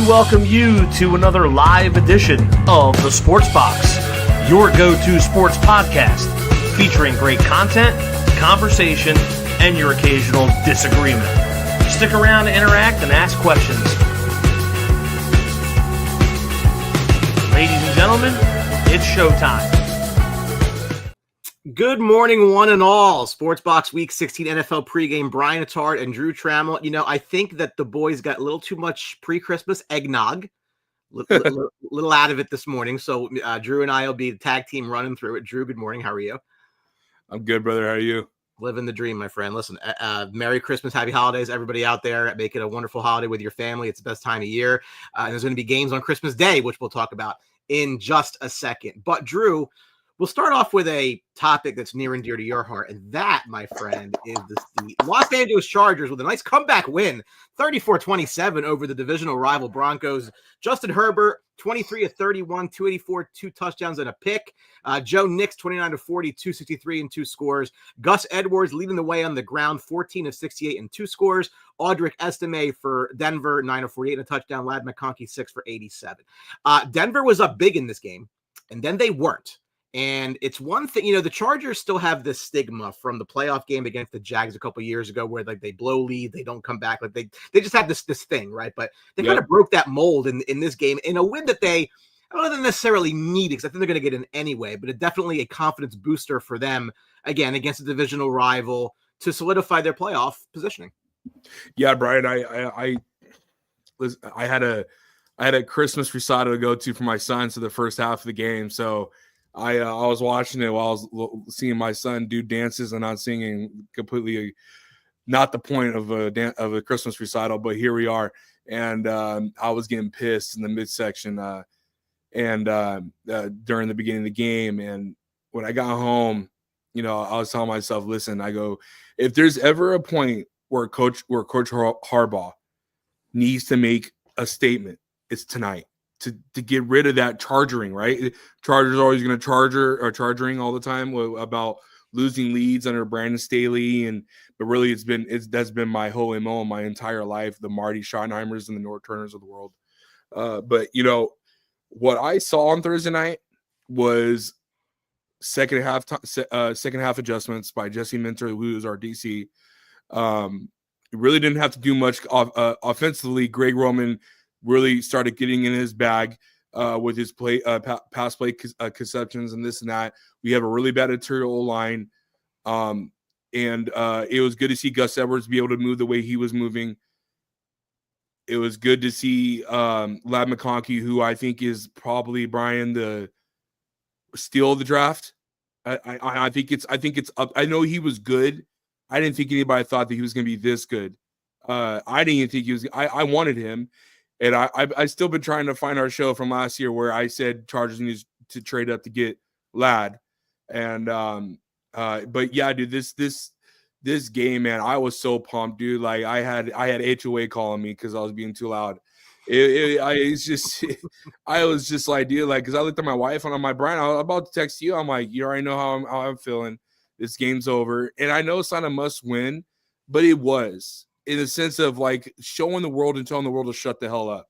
welcome you to another live edition of the Sports Box, your go-to sports podcast featuring great content, conversation, and your occasional disagreement. Stick around to interact and ask questions. Ladies and gentlemen, it's showtime. Good morning, one and all. Sports Box Week 16 NFL pregame. Brian Attard and Drew Trammell. You know, I think that the boys got a little too much pre-Christmas eggnog. Little out of it this morning. So Drew and I will be the tag team running through it. Drew, good morning. How are you? I'm good, brother. How are you? Living the dream, my friend. Listen, Merry Christmas, Happy Holidays, everybody out there. Make it a wonderful holiday with your family. It's the best time of year. And there's going to be games on Christmas Day, which we'll talk about in just a second. But Drew, we'll start off with a topic that's near and dear to your heart, and that, my friend, is the Los Angeles Chargers with a nice comeback win, 34-27 over the divisional rival Broncos. Justin Herbert, 23 of 31, 284, 2 touchdowns and a pick. Joe Nix, 29 of 40, 263 and 2 scores. Gus Edwards leading the way on the ground, 14 of 68 and 2 scores. Audric Estime for Denver, 9 of 48 and a touchdown. Ladd McConkey, 6 for 87. Denver was up big in this game, and then they weren't. And it's one thing, you know, the Chargers still have this stigma from the playoff game against the Jags a couple years ago where like they blow lead, they don't come back. Like they just have this thing, right? But they kind of broke that mold in this game in a win that I don't think necessarily need because I think they're going to get in anyway, but it's definitely a confidence booster for them, again, against a divisional rival to solidify their playoff positioning. Yeah, Brian, I had a Christmas recital to go to for my son for the first half of the game. So I was watching it while I was seeing my son do dances and not singing. Completely not the point of a Christmas recital, but here we are. And I was getting pissed in the midsection and during the beginning of the game. And when I got home, you know, I was telling myself, listen, I go, if there's ever a point where Coach Harbaugh needs to make a statement, it's tonight. To get rid of that charging, right? Chargers are always going to charging all the time about losing leads under Brandon Staley, but really that's been my whole MO my entire life. The Marty Schottenheimers and the North Turners of the world. But you know what I saw on Thursday night was second half adjustments by Jesse Minter, who is our DC. Really didn't have to do much offensively. Greg Roman really started getting in his bag with his pass play conceptions and this and that. We have a really bad interior line. And it was good to see Gus Edwards be able to move the way he was moving. It was good to see Ladd McConkey, who I think is probably, Brian, the steal of the draft. I think it's up. I know he was good. I didn't think anybody thought that he was going to be this good. I didn't even think he was. I wanted him. And I've still been trying to find our show from last year where I said Chargers need to trade up to get Ladd. And but yeah, dude, this game, man, I was so pumped, dude. Like I had HOA calling me because I was being too loud. I was just like, dude, like, because I looked at my wife and I'm like, Brian, I was about to text you. I'm like, you already know how I'm feeling. This game's over. And I know it's not a must win, but it was. In the sense of like showing the world and telling the world to shut the hell up.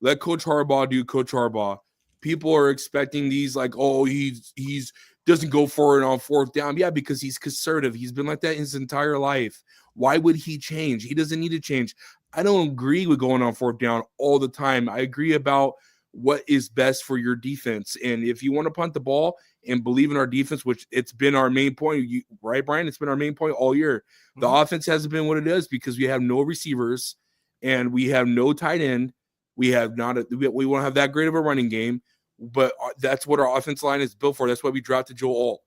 Let Coach Harbaugh do Coach Harbaugh. People are expecting these like, oh, he's doesn't go for it on fourth down. Yeah, because he's conservative. He's been like that his entire life. Why would he change? He doesn't need to change. I don't agree with going on fourth down all the time. I agree about what is best for your defense. And if you want to punt the ball and believe in our defense, which it's been our main point, right, Brian? It's been our main point all year. The offense hasn't been what it is because we have no receivers and we have no tight end. We won't have that great of a running game, but that's what our offense line is built for. That's why we drafted Joe Alt.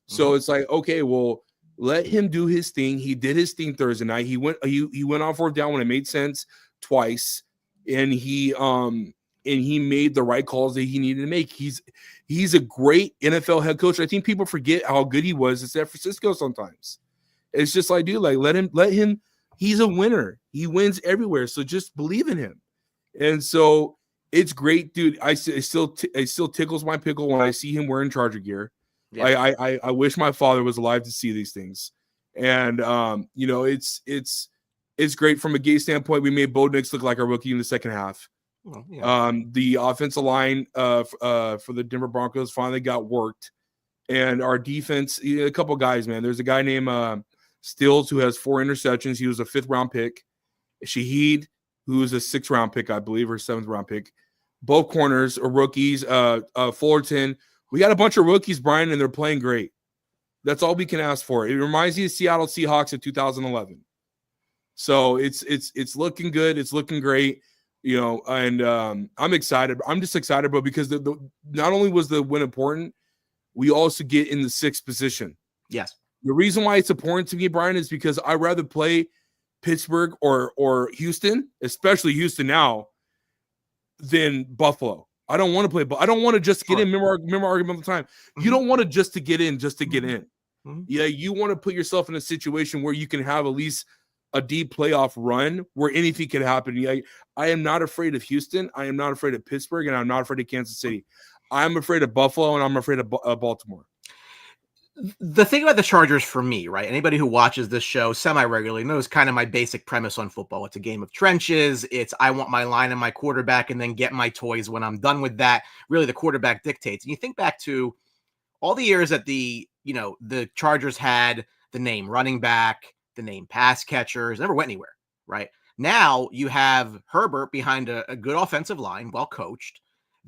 So it's like, okay, well, let him do his thing. He did his thing Thursday night. He went on fourth down when it made sense twice, and he made the right calls that he needed to make. He's a great NFL head coach. I think people forget how good he was in San Francisco sometimes. It's just like, dude, like let him. He's a winner. He wins everywhere. So just believe in him. And so it's great, dude. It still tickles my pickle when I see him wearing Charger gear. Yeah. I wish my father was alive to see these things. And it's great from a game standpoint. We made Bo Nix look like a rookie in the second half. Well, yeah. The offensive line for the Denver Broncos finally got worked, and our defense, a couple guys, man. There's a guy named Stills who has 4 interceptions. He was a 5th round pick. Shaheed, who was a 6th round pick, I believe, or 7th round pick. Both corners are rookies. Fullerton. We got a bunch of rookies, Brian, and they're playing great. That's all we can ask for. It reminds me of Seattle Seahawks in 2011. So it's looking good. It's looking great, and I'm excited. I'm just excited, bro, because the not only was the win important, we also get in the 6th position. Yes. The reason why it's important to me, Brian, is because I'd rather play Pittsburgh or Houston, especially Houston now, than Buffalo. I don't want to play, but I don't want to just get in. Remember argument all the time. Mm-hmm. You don't want to just to get in, just to get in. Mm-hmm. Yeah, you want to put yourself in a situation where you can have at least a deep playoff run where anything can happen. Yeah, I am not afraid of Houston. I am not afraid of Pittsburgh, and I'm not afraid of Kansas City. I'm afraid of Buffalo, and I'm afraid of Baltimore. The thing about the Chargers for me, right? Anybody who watches this show semi-regularly knows kind of my basic premise on football. It's a game of trenches. It's I want my line and my quarterback and then get my toys when I'm done with that. Really, the quarterback dictates. And you think back to all the years that the Chargers had the name running back, the name pass catchers, never went anywhere, right? Now you have Herbert behind a good offensive line, well coached.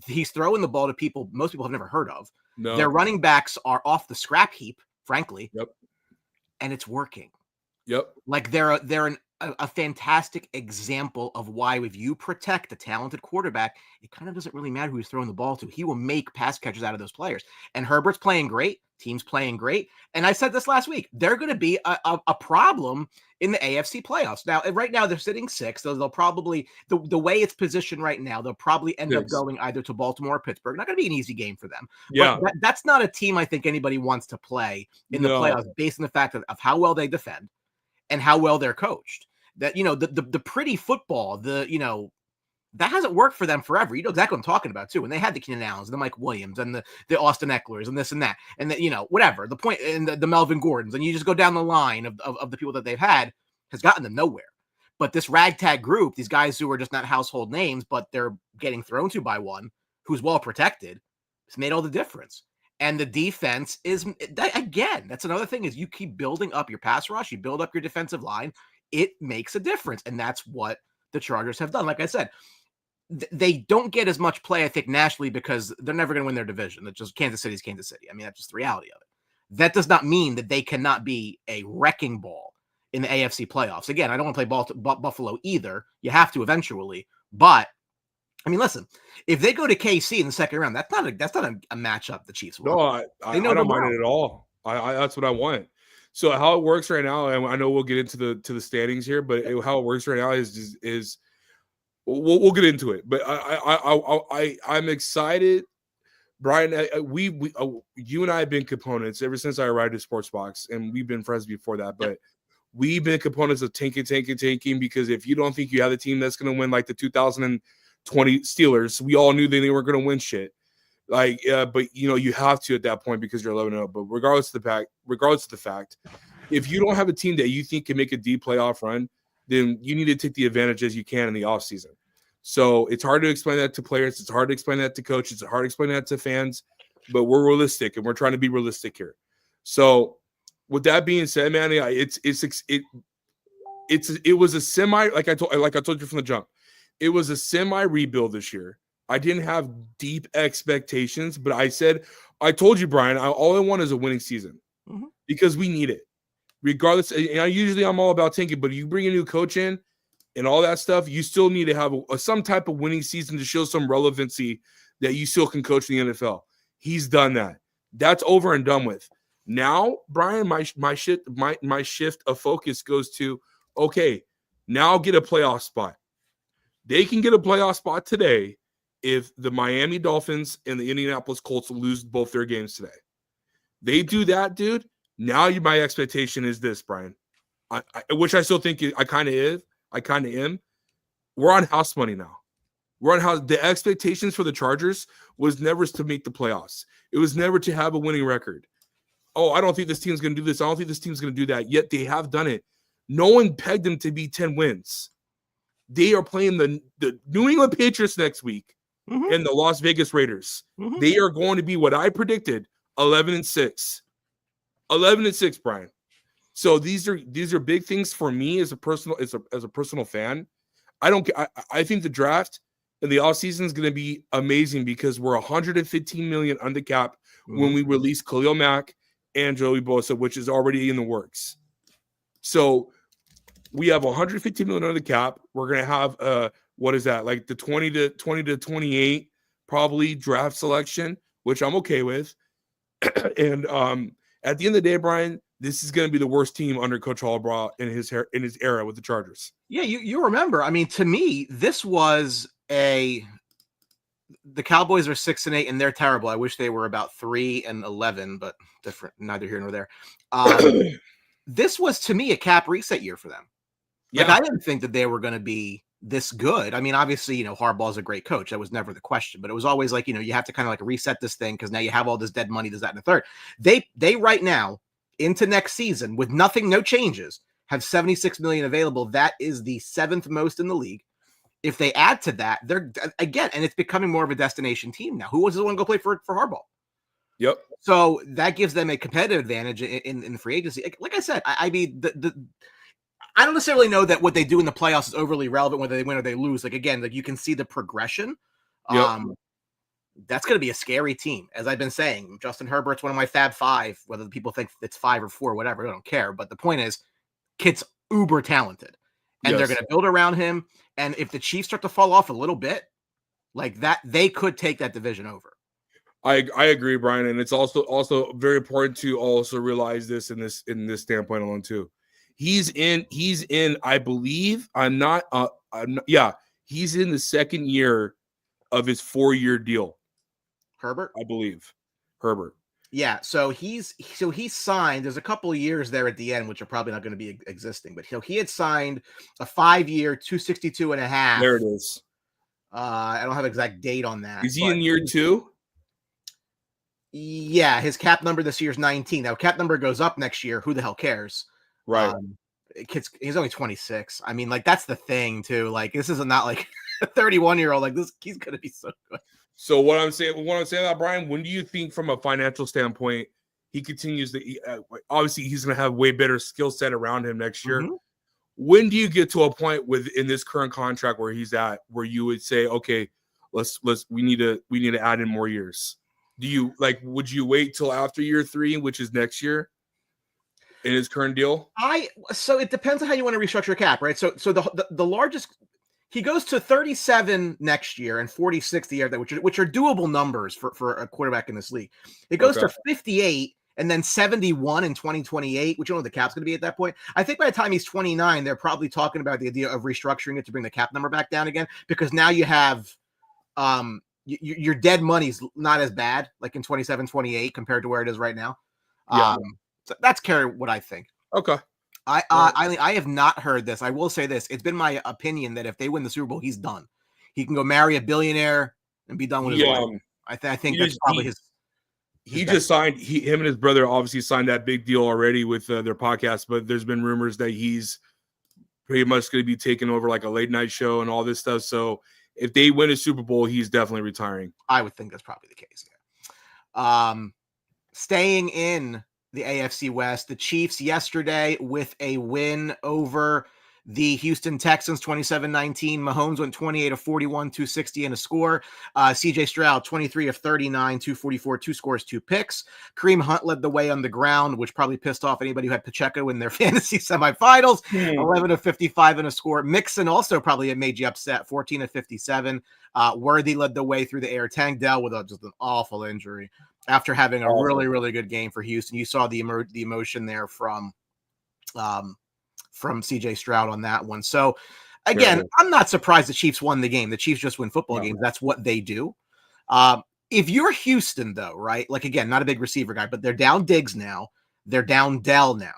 He's throwing the ball to people most people have never heard of. No. Their running backs are off the scrap heap, frankly. Yep. And it's working. Yep. Like they're a fantastic example of why if you protect a talented quarterback, it kind of doesn't really matter who he's throwing the ball to. He will make pass catchers out of those players. And Herbert's playing great. Team's playing great. And I said this last week, they're going to be a problem in the AFC playoffs. Now, right now they're sitting 6th. So they'll probably, the way it's positioned right now, they'll probably end up going either to Baltimore or Pittsburgh. Not going to be an easy game for them. Yeah. But that's not a team I think anybody wants to play in the playoffs based on the fact of how well they defend and how well they're coached. That, the pretty football, that hasn't worked for them forever. You know exactly what I'm talking about, too. When they had the Keenan Allens, the Mike Williams, and the Austin Ecklers, and this and that, and whatever. The point, and the Melvin Gordons, and you just go down the line of the people that they've had, has gotten them nowhere. But this ragtag group, these guys who are just not household names, but they're getting thrown to by one who's well protected, it's made all the difference. And the defense is, again, that's another thing, is you keep building up your pass rush, you build up your defensive line, it makes a difference. And that's what the Chargers have done. Like I said, they don't get as much play, I think, nationally because they're never going to win their division. It's just Kansas City's Kansas City. I mean, that's just the reality of it. That does not mean that they cannot be a wrecking ball in the AFC playoffs. Again, I don't want to play Buffalo either. You have to eventually. But, I mean, listen, if they go to KC in the second round, that's not a matchup the Chiefs will. No, I don't mind it at all. I that's what I want. So how it works right now, and I know we'll get into the standings here, but how it works right now is we'll get into it. But I'm excited, Brian. You and I have been components ever since I arrived at Sportsbox, and we've been friends before that. But we've been components of tanking, because if you don't think you have a team that's going to win like the 2020 Steelers, we all knew that they weren't going to win shit. But you have to at that point because you're 11-0. But regardless of the fact, if you don't have a team that you think can make a deep playoff run, then you need to take the advantages you can in the offseason. So it's hard to explain that to players. It's hard to explain that to coaches. It's hard to explain that to fans. But we're realistic, and we're trying to be realistic here. So with that being said, man, it was a semi, like I told you from the jump, it was a semi rebuild this year. I didn't have deep expectations, but I told you, Brian, all I want is a winning season because we need it. Regardless, and I'm all about tanking, but you bring a new coach in and all that stuff, you still need to have some type of winning season to show some relevancy that you still can coach in the NFL. He's done that. That's over and done with. Now, Brian, my shift of focus goes to, okay, now get a playoff spot. They can get a playoff spot today if the Miami Dolphins and the Indianapolis Colts lose both their games today. They do that, dude. Now my expectation is this, Brian, which I still think I kind of am. We're on house money now. We're on house. The expectations for the Chargers was never to make the playoffs. It was never to have a winning record. Oh, I don't think this team's going to do this. I don't think this team's going to do that. Yet they have done it. No one pegged them to be 10 wins. They are playing the New England Patriots next week and the Las Vegas Raiders. They are going to be what I predicted, 11-6. 11-6, Brian. So these are big things for me as a personal fan. I think the draft in the offseason is going to be amazing because we're 115 million under cap when we release Khalil Mack and Joey Bosa, which is already in the works. So we have 115 million under the cap. We're going to have what is that? Like the 20 to 28 probably draft selection, which I'm okay with. And at the end of the day, Brian, this is going to be the worst team under Coach Harbaugh in his era with the Chargers. Yeah, you remember. I mean, to me, this was the Cowboys are 6-8 and they're terrible. I wish they were about 3-11, but different. Neither here nor there. This was to me a cap reset year for them. Like I didn't think that they were going to be this good. I mean, obviously, Harbaugh's a great coach. That was never the question, but it was always like, you have to kind of like reset this thing because now you have all this dead money, this, that, and the third. They right now into next season with no changes, have 76 million available. That is the 7th most in the league. If they add to that, they're again, and it's becoming more of a destination team now. Who wants to want to go play for Harbaugh? Yep. So that gives them a competitive advantage in the free agency. Like I said, I mean, I don't necessarily know that what they do in the playoffs is overly relevant, whether they win or they lose. Like, again, like you can see the progression. Yep. That's going to be a scary team. As I've been saying, Justin Herbert's one of my Fab 5, whether the people think it's 5 or 4, whatever, I don't care. But the point is, kid's uber talented and they're going to build around him. And if the Chiefs start to fall off a little bit like that, they could take that division over. I agree, Brian. And it's also very important to also realize this in this standpoint alone too. He's in, I believe he's in the second year of his 4-year deal. Herbert? I believe. Herbert. Yeah, so he's signed. There's a couple of years there at the end, which are probably not going to be existing, but he had signed a 5-year, 262.5. There it is. I don't have an exact date on that. Is he in year 2? Yeah, his cap number this year is 19. Now, cap number goes up next year. Who the hell cares? Right. He's only 26. I mean, like that's the thing too. Like this is not like a 31-year-old. Like this, he's gonna be so good. So what I'm saying about Brian, when do you think, from a financial standpoint, he continues to? Obviously, he's gonna have way better skill set around him next year. Mm-hmm. When do you get to a point in this current contract where he's at, where you would say, okay, we need to add in more years? Would you wait till after year 3, which is next year, in his current deal? So it depends on how you want to restructure a cap, right? So the largest, he goes to 37 next year and 46 the year that which are doable numbers for a quarterback in this league. It goes to 58 and then 71 in 2028, which you know what the cap's going to be at that point. I think by the time he's 29, they're probably talking about the idea of restructuring it to bring the cap number back down again, because now you have your dead money's not as bad like in 27, 28 compared to where it is right now. Yeah. So that's what I think. Okay. I have not heard this. I will say this. It's been my opinion that if they win the Super Bowl, he's done. He can go marry a billionaire and be done with his life. I think that's probably his. He just signed. Him and his brother obviously signed that big deal already with their podcast. But there's been rumors that he's pretty much going to be taking over like a late night show and all this stuff. So if they win a Super Bowl, he's definitely retiring. I would think that's probably the case. Yeah. Staying in the AFC West, the Chiefs yesterday with a win over the Houston Texans, 27-19. Mahomes went 28 of 41, 260 and a score. CJ Stroud, 23 of 39, 244, 2 scores, 2 picks. Kareem Hunt led the way on the ground, which probably pissed off anybody who had Pacheco in their fantasy semifinals. 11 of 55 and a score. Mixon also probably had made you upset, 14 of 57. Worthy led the way through the air. Tank Dell with just an awful injury after having a really, really good game for Houston. You saw the emotion there from CJ Stroud on that one. So again, I'm not surprised the Chiefs won the game. The Chiefs just win football games. That's what they do. If you're Houston though, right? Like again, not a big receiver guy, but they're down Diggs now. They're down Dell now.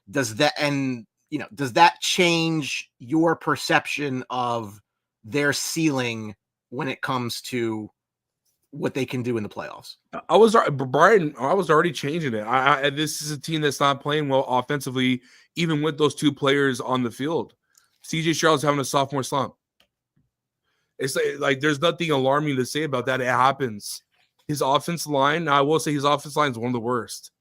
Does that change your perception of their ceiling when it comes to what they can do in the playoffs? I was already changing it. This is a team that's not playing well offensively, even with those 2 players on the field. CJ Stroud's having a sophomore slump. It's like there's nothing alarming to say about that. It happens. His offensive line, now I will say his offensive line is one of the worst.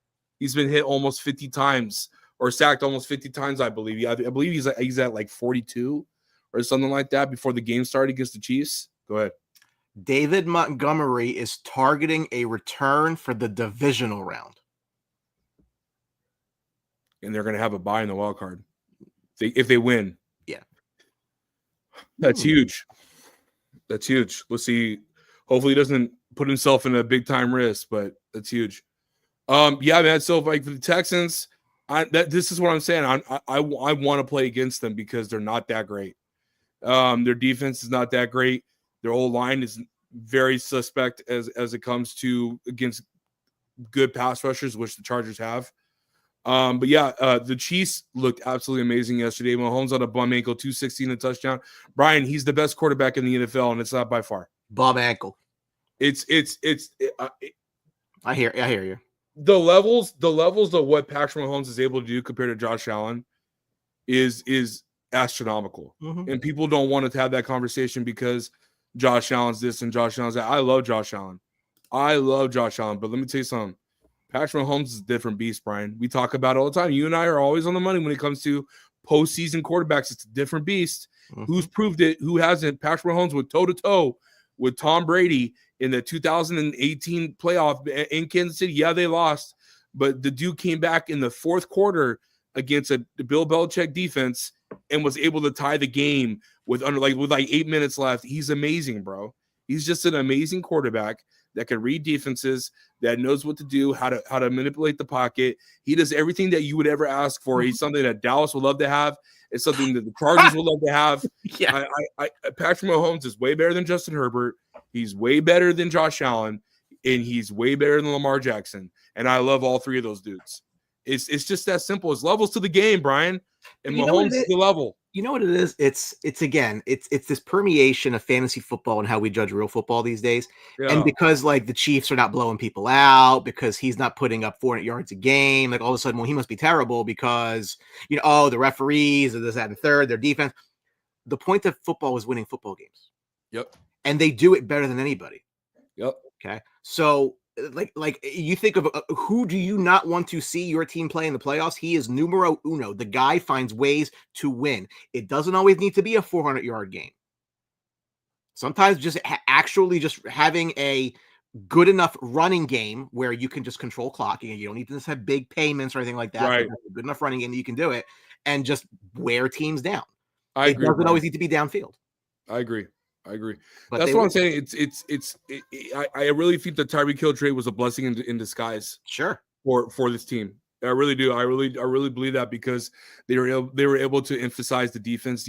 He's been hit almost 50 times or sacked almost 50 times, I believe. I believe he's at like 42 or something like that before the game started against the Chiefs. Go ahead. David Montgomery is targeting a return for the divisional round. And they're going to have a bye in the wild card if they win. Yeah. That's huge. That's huge. We'll see. Hopefully he doesn't put himself in a big-time risk, but that's huge. Yeah, man. So, like, for the Texans, this is what I'm saying. I want to play against them because they're not that great. Their defense is not that great. Their whole line is very suspect as it comes to against good pass rushers, which the Chargers have. But yeah, the Chiefs looked absolutely amazing yesterday. Mahomes on a bum ankle, 216 a touchdown. Brian, he's the best quarterback in the NFL, and it's not by far. Bum ankle. I hear you. The levels of what Patrick Mahomes is able to do compared to Josh Allen is astronomical. Mm-hmm. And people don't want to have that conversation because Josh Allen's this and Josh Allen's that. I love Josh Allen. But let me tell you something. Patrick Mahomes is a different beast, Brian. We talk about it all the time. You and I are always on the money when it comes to postseason quarterbacks. It's a different beast. Mm-hmm. Who's proved it? Who hasn't? Patrick Mahomes went toe-to-toe with Tom Brady in the 2018 playoff in Kansas City. Yeah, they lost, but the dude came back in the fourth quarter against the Bill Belichick defense and was able to tie the game with 8 minutes left. He's amazing, bro. He's just an amazing quarterback that can read defenses, that knows what to do, how to manipulate the pocket. He does everything that you would ever ask for. He's something that Dallas would love to have. It's something that the Chargers would love to have. Yeah. Patrick Mahomes is way better than Justin Herbert. He's way better than Josh Allen, and he's way better than Lamar Jackson. And I love all three of those dudes. It's just that simple. It's levels to the game, Brian. And Mahomes is the level. You know what it is? It's this permeation of fantasy football and how we judge real football these days. Yeah. And because like the Chiefs are not blowing people out, because he's not putting up 400 yards a game, like all of a sudden, well, he must be terrible because the referees or this, that, and third, their defense. The point of football was winning football games. Yep. And they do it better than anybody. Yep. Okay. So like you think of who do you not want to see your team play in the playoffs? He is numero uno. The guy finds ways to win. It doesn't always need to be a 400-yard game. Sometimes just actually just having a good enough running game where you can just control clock. You don't need to just have big payments or anything like that. Right. A good enough running game that you can do it and just wear teams down. I agree. It doesn't always need to be downfield. I agree. But that's what I'm saying. I really think the Tyreek Hill trade was a blessing in disguise. Sure. For this team. I really do. I really believe that because they were able to emphasize the defense.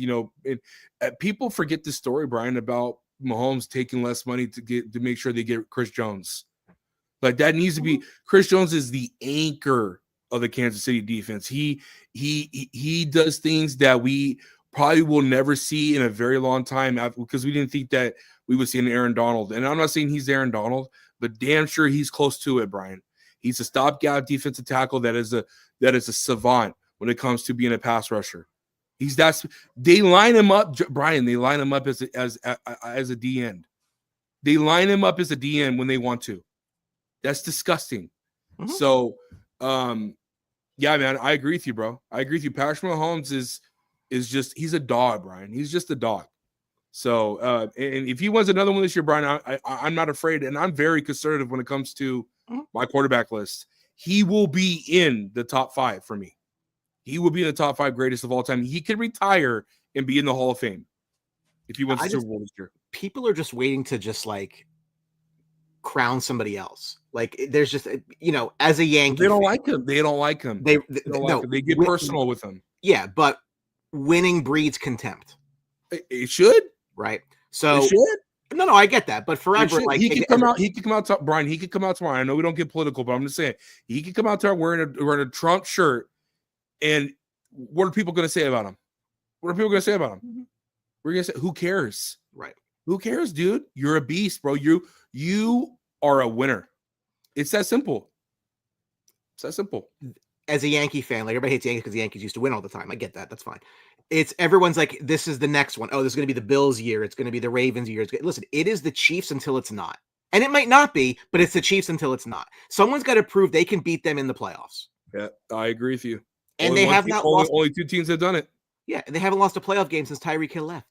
People forget the story, Brian, about Mahomes taking less money to make sure they get Chris Jones. Like that needs to be. Chris Jones is the anchor of the Kansas City defense. He does things that we probably will never see in a very long time because we didn't think that we would see an Aaron Donald. And I'm not saying he's Aaron Donald, but damn sure he's close to it, Brian. He's a stopgap defensive tackle that is a savant when it comes to being a pass rusher. They line him up, Brian. They line him up as a D end. They line him up as a D end when they want to. That's disgusting. Mm-hmm. So, yeah, man, I agree with you, bro. I agree with you. Patrick Mahomes is he's a dog, Brian. He's just a dog. So, and if he wins another one this year, Brian, I'm not afraid, and I'm very conservative when it comes to my quarterback list. He will be in the top 5 for me. He will be in the top 5 greatest of all time. He could retire and be in the Hall of Fame if he wins the Super Bowl this year. People are just waiting to just like crown somebody else. Like there's just as a Yankee, they don't like him. They don't like him. They get personal with him. Yeah, but winning breeds contempt. It should, right? So it should. No, I get that, but forever, like he could come out. He could come out. Brian, he could come out tomorrow. I know we don't get political, but I'm just saying he could come out there wearing a Trump shirt. And what are people going to say about him? Mm-hmm. We're going to say, who cares? Right? Who cares, dude? You're a beast, bro. You are a winner. It's that simple. as a Yankee fan, like everybody hates Yankees because the Yankees used to win all the time. I get that. That's fine. Everyone's like, this is the next one. Oh, this is going to be the Bills year. It's going to be the Ravens year. Listen, it is the Chiefs until it's not. And it might not be, but it's the Chiefs until it's not. Someone's got to prove they can beat them in the playoffs. Yeah, I agree with you. And they have not lost. Only 2 teams have done it. Yeah, and they haven't lost a playoff game since Tyreek Hill left.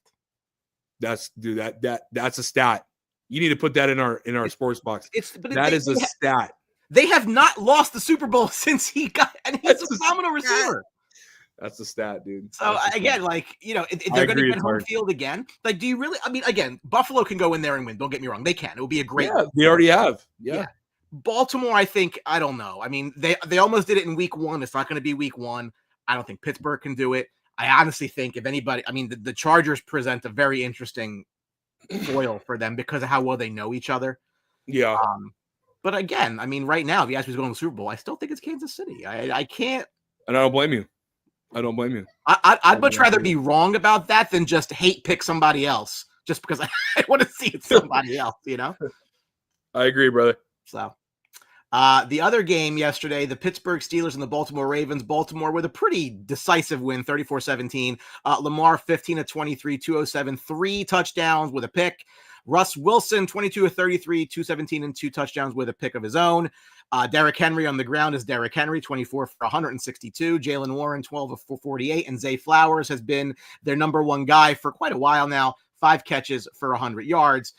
That's a stat. You need to put that in our sports box. That is a stat. They have not lost the Super Bowl since he got, and he's a phenomenal receiver. That's a stat, dude. So again, like, they're going to get home field again. Like, do you really? I mean, again, Buffalo can go in there and win. Don't get me wrong; they can. It would be a great. Yeah, they already have. Yeah. Baltimore, I think. I don't know. I mean, they almost did it in week 1. It's not going to be week 1. I don't think Pittsburgh can do it. I honestly think if anybody, I mean, the Chargers present a very interesting foil for them because of how well they know each other. Yeah. But again, I mean, right now, if you ask me who's going to the Super Bowl, I still think it's Kansas City. I can't. And I don't blame you. I'd much rather be wrong about that than just pick somebody else just because I want to see it somebody else, I agree, brother. So the other game yesterday, the Pittsburgh Steelers and the Baltimore Ravens. Baltimore with a pretty decisive win, 34-17. Lamar, 15 of 23, 207, 3 touchdowns with a pick. Russ Wilson, 22 of 33, 217, and 2 touchdowns with a pick of his own. Derrick Henry on the ground is Derrick Henry, 24 for 162. Jalen Warren, 12 of 48. And Zay Flowers has been their number one guy for quite a while now. 5 catches for 100 yards.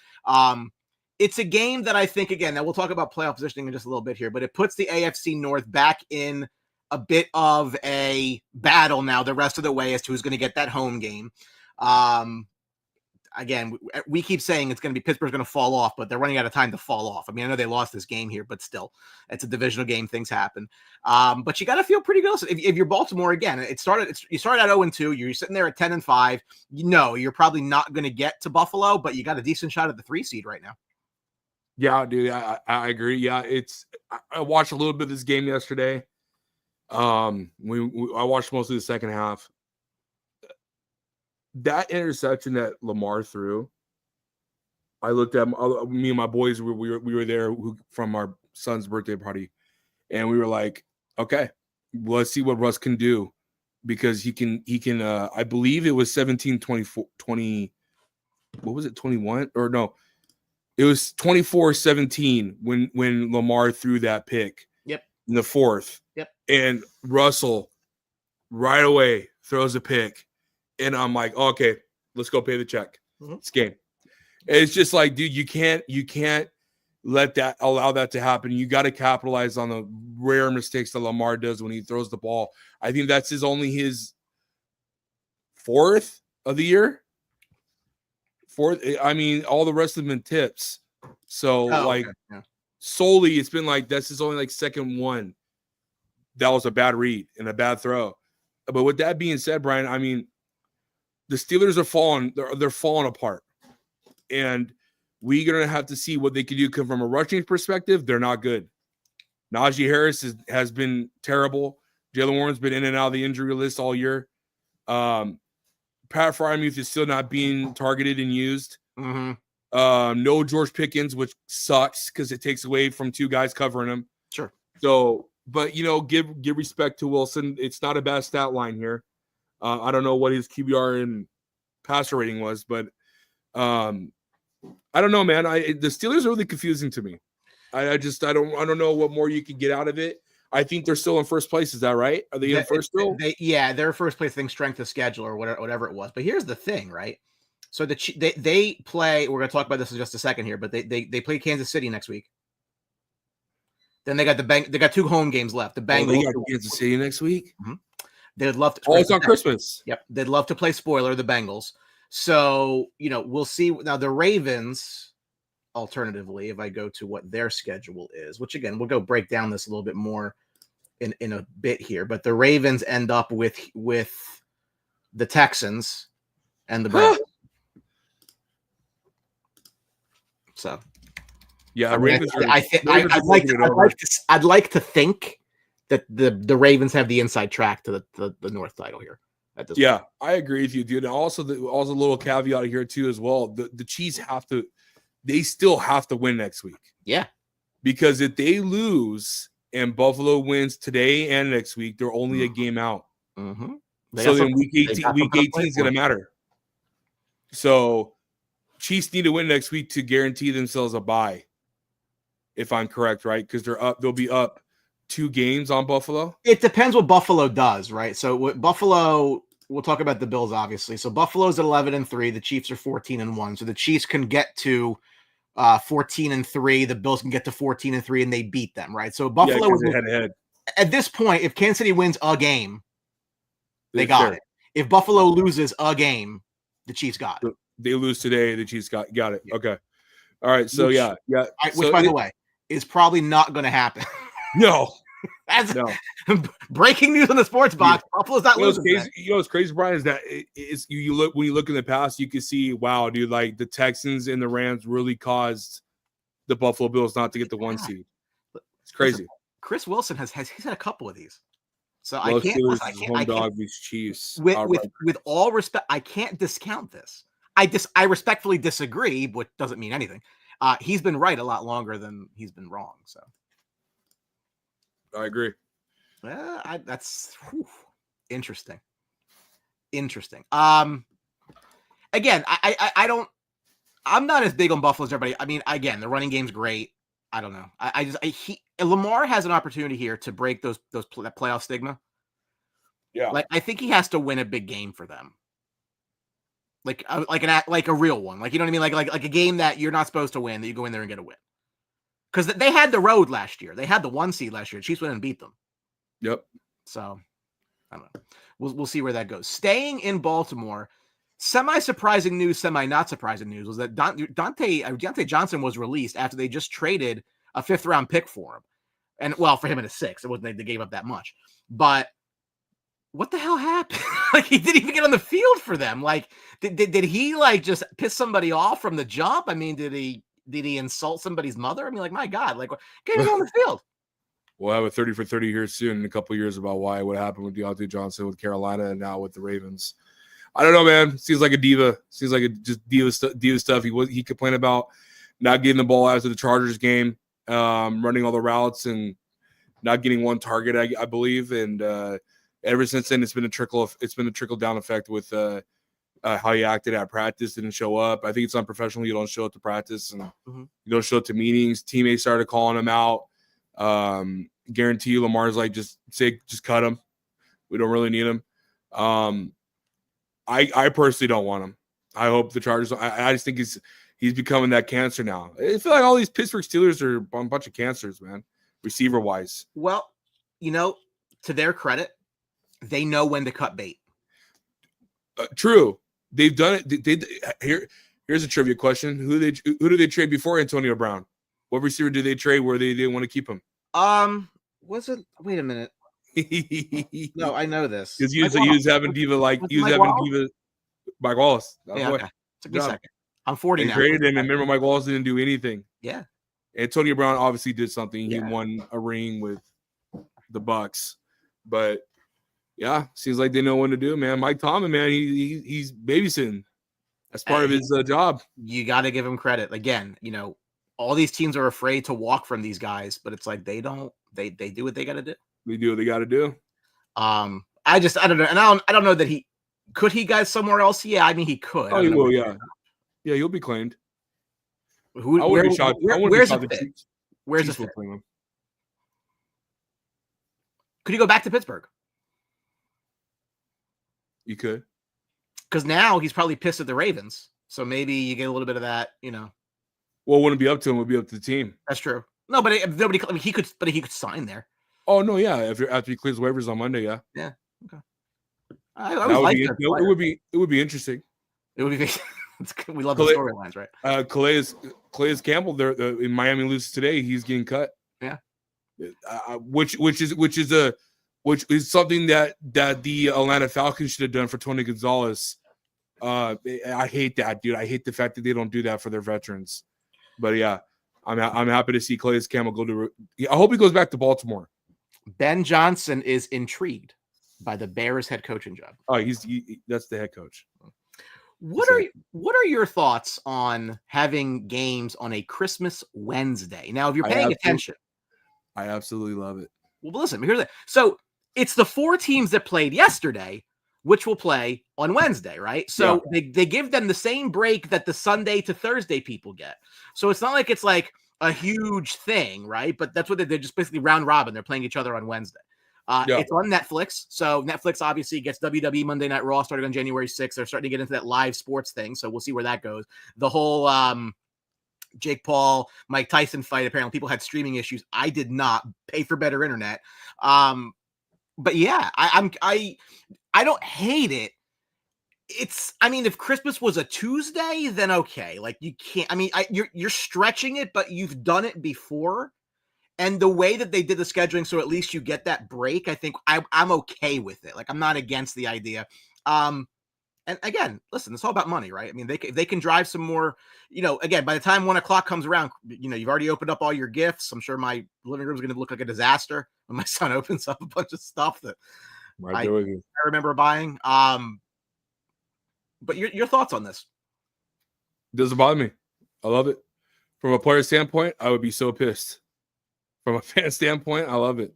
It's a game that I think, again, now we'll talk about playoff positioning in just a little bit here, but it puts the AFC North back in a bit of a battle now the rest of the way as to who's going to get that home game. Again, we keep saying it's going to be Pittsburgh's going to fall off, but they're running out of time to fall off. I mean, I know they lost this game here, but still, it's a divisional game. Things happen. But you got to feel pretty good. If you're Baltimore, again, you started at 0-2. You're sitting there at 10-5. You're probably not going to get to Buffalo, but you got a decent shot at the 3 seed right now. Yeah, dude, I agree. Yeah, I watched a little bit of this game yesterday. I watched mostly the second half. That interception that Lamar threw, I looked at me and my boys. We were there from our son's birthday party, and we were like, okay, let's see what Russ can do because he can. I believe it was 17-20. What was it? 21 or no? It was 24-17 when Lamar threw that pick. Yep. In the 4th. Yep. And Russell right away throws a pick. And I'm like, okay, let's go pay the check. Mm-hmm. It's game. And it's just like, dude, you can't allow that to happen. You got to capitalize on the rare mistakes that Lamar does when he throws the ball. I think that's only his 4th of the year. 4th. I mean, all the rest of them in tips. So solely, it's been like this is only like second one. That was a bad read and a bad throw. But with that being said, Brian, I mean, the Steelers are falling. They're falling apart, and we're gonna have to see what they can do. Because from a rushing perspective, they're not good. Najee Harris has been terrible. Jalen Warren's been in and out of the injury list all year. Pat Freiermuth is still not being targeted and used. Mm-hmm. No George Pickens, which sucks because it takes away from 2 guys covering him. Sure. So, but give respect to Wilson. It's not a bad stat line here. I don't know what his QBR and passer rating was, but I don't know, man. The Steelers are really confusing to me. I don't know what more you can get out of it. I think they're still in first place. Is that right? Are they in first still? They're first place. I think strength of schedule or whatever it was. But here's the thing, right? So they play. We're going to talk about this in just a second here, but they play Kansas City next week. Then they got they got 2 home games left. The Bengals. They got Kansas City next week. Mm-hmm. They'd love to. Oh, it's on Christmas. Yep, they'd love to play spoiler the Bengals. So we'll see. Now the Ravens. Alternatively, if I go to what their schedule is, which again we'll go break down this a little bit more in a bit here, but the Ravens end up with the Texans and the Browns. So, yeah, I'd like to think that the Ravens have the inside track to the North title here. At this point. I agree with you, dude. And also a little caveat here too as well. The Chiefs they still have to win next week. Yeah, because if they lose, and Buffalo wins today and next week, they're only a game out. Mm-hmm. So then week 18 is going to matter. So Chiefs need to win next week to guarantee themselves a bye, if I'm correct, right? Because they'll be up 2 games on Buffalo. It depends what Buffalo does, right? So what Buffalo, we'll talk about the Bills, obviously. So Buffalo's at 11-3. The Chiefs are 14-1. So the Chiefs can get to 14-3. The Bills can get to 14-3, and they beat them, right? So Buffalo is head-to-head. At this point, if Kansas City wins a game, they got it. If Buffalo loses a game, the Chiefs got it. They lose today, the Chiefs got it. Okay. All right. So which, yeah. Which, by the way, is probably not going to happen. No. That's breaking news on the sports box. Yeah. Buffalo's not losing. What's crazy, Brian, is that you look when you look in the past, you can see, wow, dude, like the Texans and the Rams really caused the Buffalo Bills not to get the 1 seed. It's crazy. Listen, Chris Wilson he's had a couple of these. So I can't Chiefs. With all respect, I can't discount this. I respectfully disagree, which doesn't mean anything. He's been right a lot longer than he's been wrong. So I agree. That's interesting. Again, I'm not as big on Buffalo as everybody. I mean, again, the running game's great. I don't know. Lamar has an opportunity here to break that playoff stigma. Yeah. Like, I think he has to win a big game for them. Like a real one. Like, you know what I mean? Like a game that you're not supposed to win, that you go in there and get a win. Because they had the road last year. They had the 1 seed last year. Chiefs went and beat them. Yep. So, I don't know. We'll see where that goes. Staying in Baltimore, semi-surprising news, semi-not surprising news was that Diontae Johnson was released after they just traded a 5th-round pick for him. And, well, for him in a 6th. It wasn't they gave up that much. But what the hell happened? Like, he didn't even get on the field for them. Like, did he, like, just piss somebody off from the jump? I mean, did he insult somebody's mother? I mean, like, my God, like, get him on the field. We'll have a 30 for 30 here soon in a couple of years about what happened with Diontae Johnson with Carolina and now with the Ravens. I don't know, man. Seems like a diva. Seems like just diva stuff. He complained about not getting the ball after the Chargers game, running all the routes and not getting one target, I believe. And ever since then, it's been a trickle down effect with how he acted at practice. Didn't show up. I think it's unprofessional. You don't show up to practice and you don't show up to meetings. Teammates started calling him out. Guarantee you, Lamar's like, just cut him. We don't really need him. I personally don't want him. I hope the Chargers. I just think he's becoming that cancer now. I feel like all these Pittsburgh Steelers are a bunch of cancers, man. Receiver wise. Well, to their credit, they know when to cut bait. True, they've done it. Here's a trivia question: Who did they trade before Antonio Brown? What receiver did they trade where they didn't want to keep him? Was it? Wait a minute. No, I know this. Because he was having diva Mike Wallace. Yeah, okay. Took me a second. I'm 40 now. Traded him, and remember, Mike Wallace didn't do anything. Yeah. Antonio Brown obviously did something. He won a ring with the Bucks, but yeah, seems like they know what to do, man. Mike Tomlin, man, he's babysitting. That's part of his job. You got to give him credit. Again, all these teams are afraid to walk from these guys, but it's like they don't. They do what they got to do. They do what they got to do. I don't know, and I don't know that he could. He got somewhere else. Yeah, I mean he could. Oh, he will. Yeah, he'll be claimed. Where's the fit? Where's the fit? Could he go back to Pittsburgh? You could. Because now he's probably pissed at the Ravens. So maybe you get a little bit of that, Well, it wouldn't be up to him. It would be up to the team. That's true. No, but he could sign there. Oh, no, yeah. After he clears waivers on Monday, yeah. Yeah. Okay. It would be interesting. It would be. We love the storylines, right? Calais Campbell there in Miami loses today. He's getting cut. Yeah. Which is something that the Atlanta Falcons should have done for Tony Gonzalez. I hate that, dude. I hate the fact that they don't do that for their veterans. But yeah, I'm happy to see Calais Campbell go to. I hope he goes back to Baltimore. Ben Johnson is intrigued by the Bears head coaching job. Oh, that's the head coach. What are your thoughts on having games on a Christmas Wednesday? Now, if you're paying attention, I absolutely love it. Well, listen, here's it. So it's the 4 teams that played yesterday, which will play on Wednesday, right? So they give them the same break that the Sunday to Thursday people get. So it's not like it's like a huge thing, right? But that's what they're just basically round robin. They're playing each other on Wednesday. It's on Netflix. So Netflix obviously gets WWE Monday Night Raw starting on January 6th. They're starting to get into that live sports thing. So we'll see where that goes. The whole Jake Paul, Mike Tyson fight, apparently people had streaming issues. I did not pay for better internet. But yeah, I don't hate it. If Christmas was a Tuesday, then okay. Like you can't, you're stretching it, but you've done it before. And the way that they did the scheduling, so at least you get that break, I think I'm okay with it. Like I'm not against the idea. And again, listen, it's all about money, right? I mean, they can drive some more, again, by the time 1 o'clock comes around, you've already opened up all your gifts. I'm sure my living room is going to look like a disaster when my son opens up a bunch of stuff that I remember buying. But your thoughts on this? It doesn't bother me. I love it. From a player standpoint, I would be so pissed. From a fan standpoint, I love it.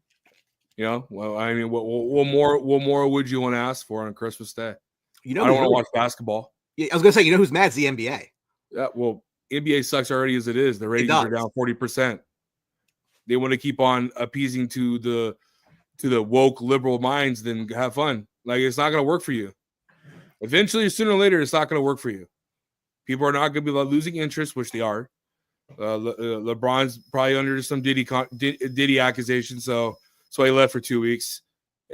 Well, I mean, what more would you want to ask for on Christmas Day? I don't want to watch basketball. Yeah, I was going to say, who's mad? It's the NBA. Yeah, well, NBA sucks already as it is. The ratings are down 40%. They want to keep on appeasing to the woke liberal minds, then have fun. Like, it's not going to work for you. Eventually, sooner or later, it's not going to work for you. People are not going to be losing interest, which they are. LeBron's probably under some Diddy accusation, so he left for 2 weeks.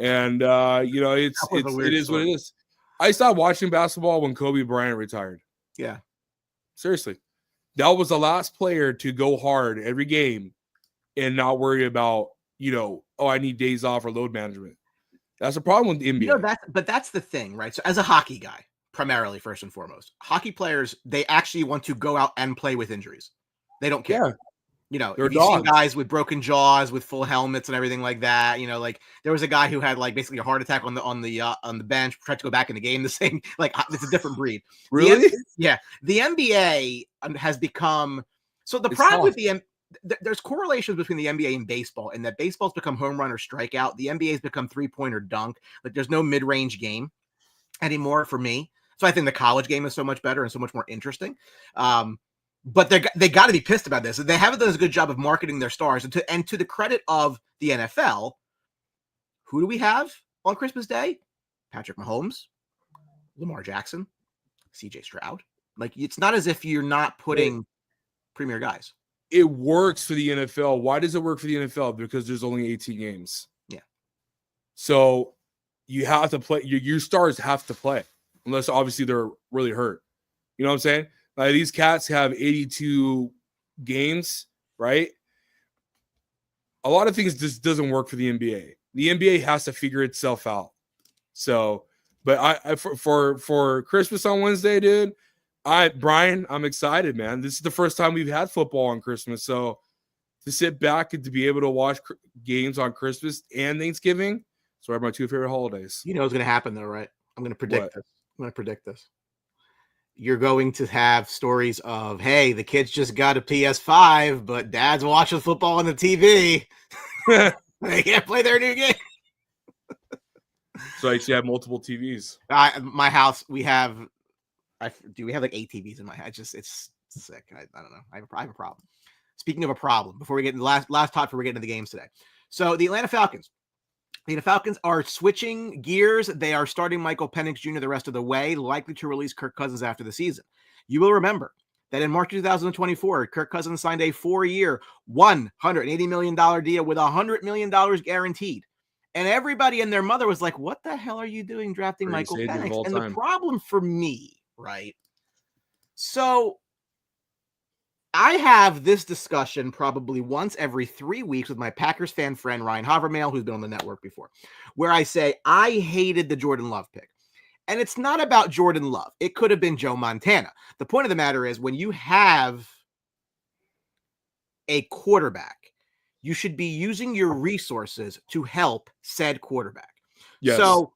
And it is what it is. I stopped watching basketball when Kobe Bryant retired. Yeah, seriously, that was the last player to go hard every game and not worry about I need days off or load management. That's a problem with the NBA. But that's the thing, right? So as a hockey guy, primarily first and foremost, hockey players, they actually want to go out and play with injuries. They don't care. Yeah. If you've seen guys with broken jaws, with full helmets and everything like that, like there was a guy who had like basically a heart attack on the bench, tried to go back in the game. The same, like it's a different breed. Really? The NBA has become so. The problem with there's correlations between the NBA and baseball, and that baseball's become home run or strikeout. The NBA's become 3-pointer dunk. Like there's no mid-range game anymore for me. So I think the college game is so much better and so much more interesting. But they got to be pissed about this. They haven't done a good job of marketing their stars. And to the credit of the NFL, who do we have on Christmas Day? Patrick Mahomes, Lamar Jackson, CJ Stroud. Like it's not as if you're not putting premier guys. It works for the NFL. Why does it work for the NFL? Because there's only 18 games. Yeah. So you have to play. Your stars have to play, unless obviously they're really hurt. You know what I'm saying? Like these cats have 82 games, right? A lot of things just doesn't work for the NBA. The NBA has to figure itself out. So, but I for Christmas on Wednesday, dude, Brian, I'm excited, man. This is the first time we've had football on Christmas. So to sit back and to be able to watch games on Christmas and Thanksgiving, so are my 2 favorite holidays. You know what's going to happen though, right? I'm going to predict this. I'm going to predict this. You're going to have stories of, hey, the kids just got a PS5, but dad's watching football on the TV. They can't play their new game. So I actually have multiple TVs. My house, we have like 8 TVs in my house. It's sick. I don't know. I have a problem. Speaking of a problem, before we get into the last talk before we get into the games today. So the Atlanta Falcons. The Falcons are switching gears. They are starting Michael Penix Jr. the rest of the way, likely to release Kirk Cousins after the season. You will remember that in March 2024, Kirk Cousins signed a 4-year, $180 million deal with $100 million guaranteed. And everybody and their mother was like, what the hell are you doing drafting Michael Penix? And the problem for me, right? So I have this discussion probably once every 3 weeks with my Packers fan friend, Ryan Havermail, who's been on the network before, where I say, I hated the Jordan Love pick. And it's not about Jordan Love. It could have been Joe Montana. The point of the matter is when you have a quarterback, you should be using your resources to help said quarterback. Yes. So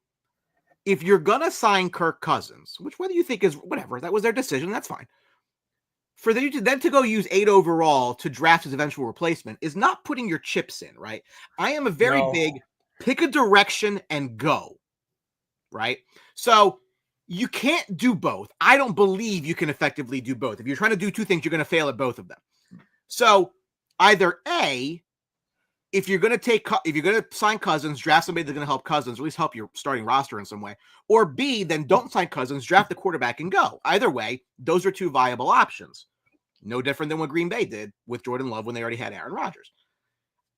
if you're going to sign Kirk Cousins, which whether you think is whatever, that was their decision, that's fine. for them to go use 8 overall to draft his eventual replacement is not putting your chips in, right? I am a very big pick a direction and go, right? So you can't do both. I don't believe you can effectively do both. If you're trying to do two things, you're going to fail at both of them. So either A, if you're going to sign Cousins, draft somebody that's going to help Cousins, or at least help your starting roster in some way, or B, then don't sign Cousins, draft the quarterback and go. Either way, those are two viable options. No different than what Green Bay did with Jordan Love when they already had Aaron Rodgers.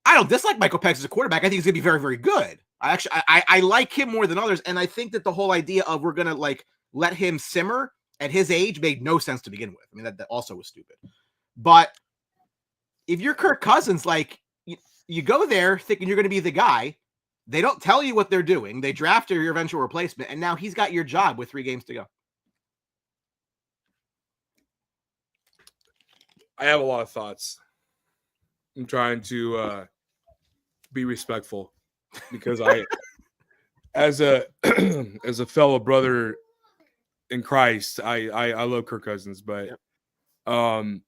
I don't dislike Michael Penix as a quarterback. I think he's going to be very, very good. I like him more than others, and I think that the whole idea of we're going to like let him simmer at his age made no sense to begin with. I mean, that also was stupid. But if you're Kirk Cousins, like, you go there thinking you're going to be the guy. They don't tell you what they're doing. They draft your eventual replacement, and now he's got your job with 3 games to go. I have a lot of thoughts. I'm trying to be respectful because I, as a fellow brother in Christ, I love Kirk Cousins, but the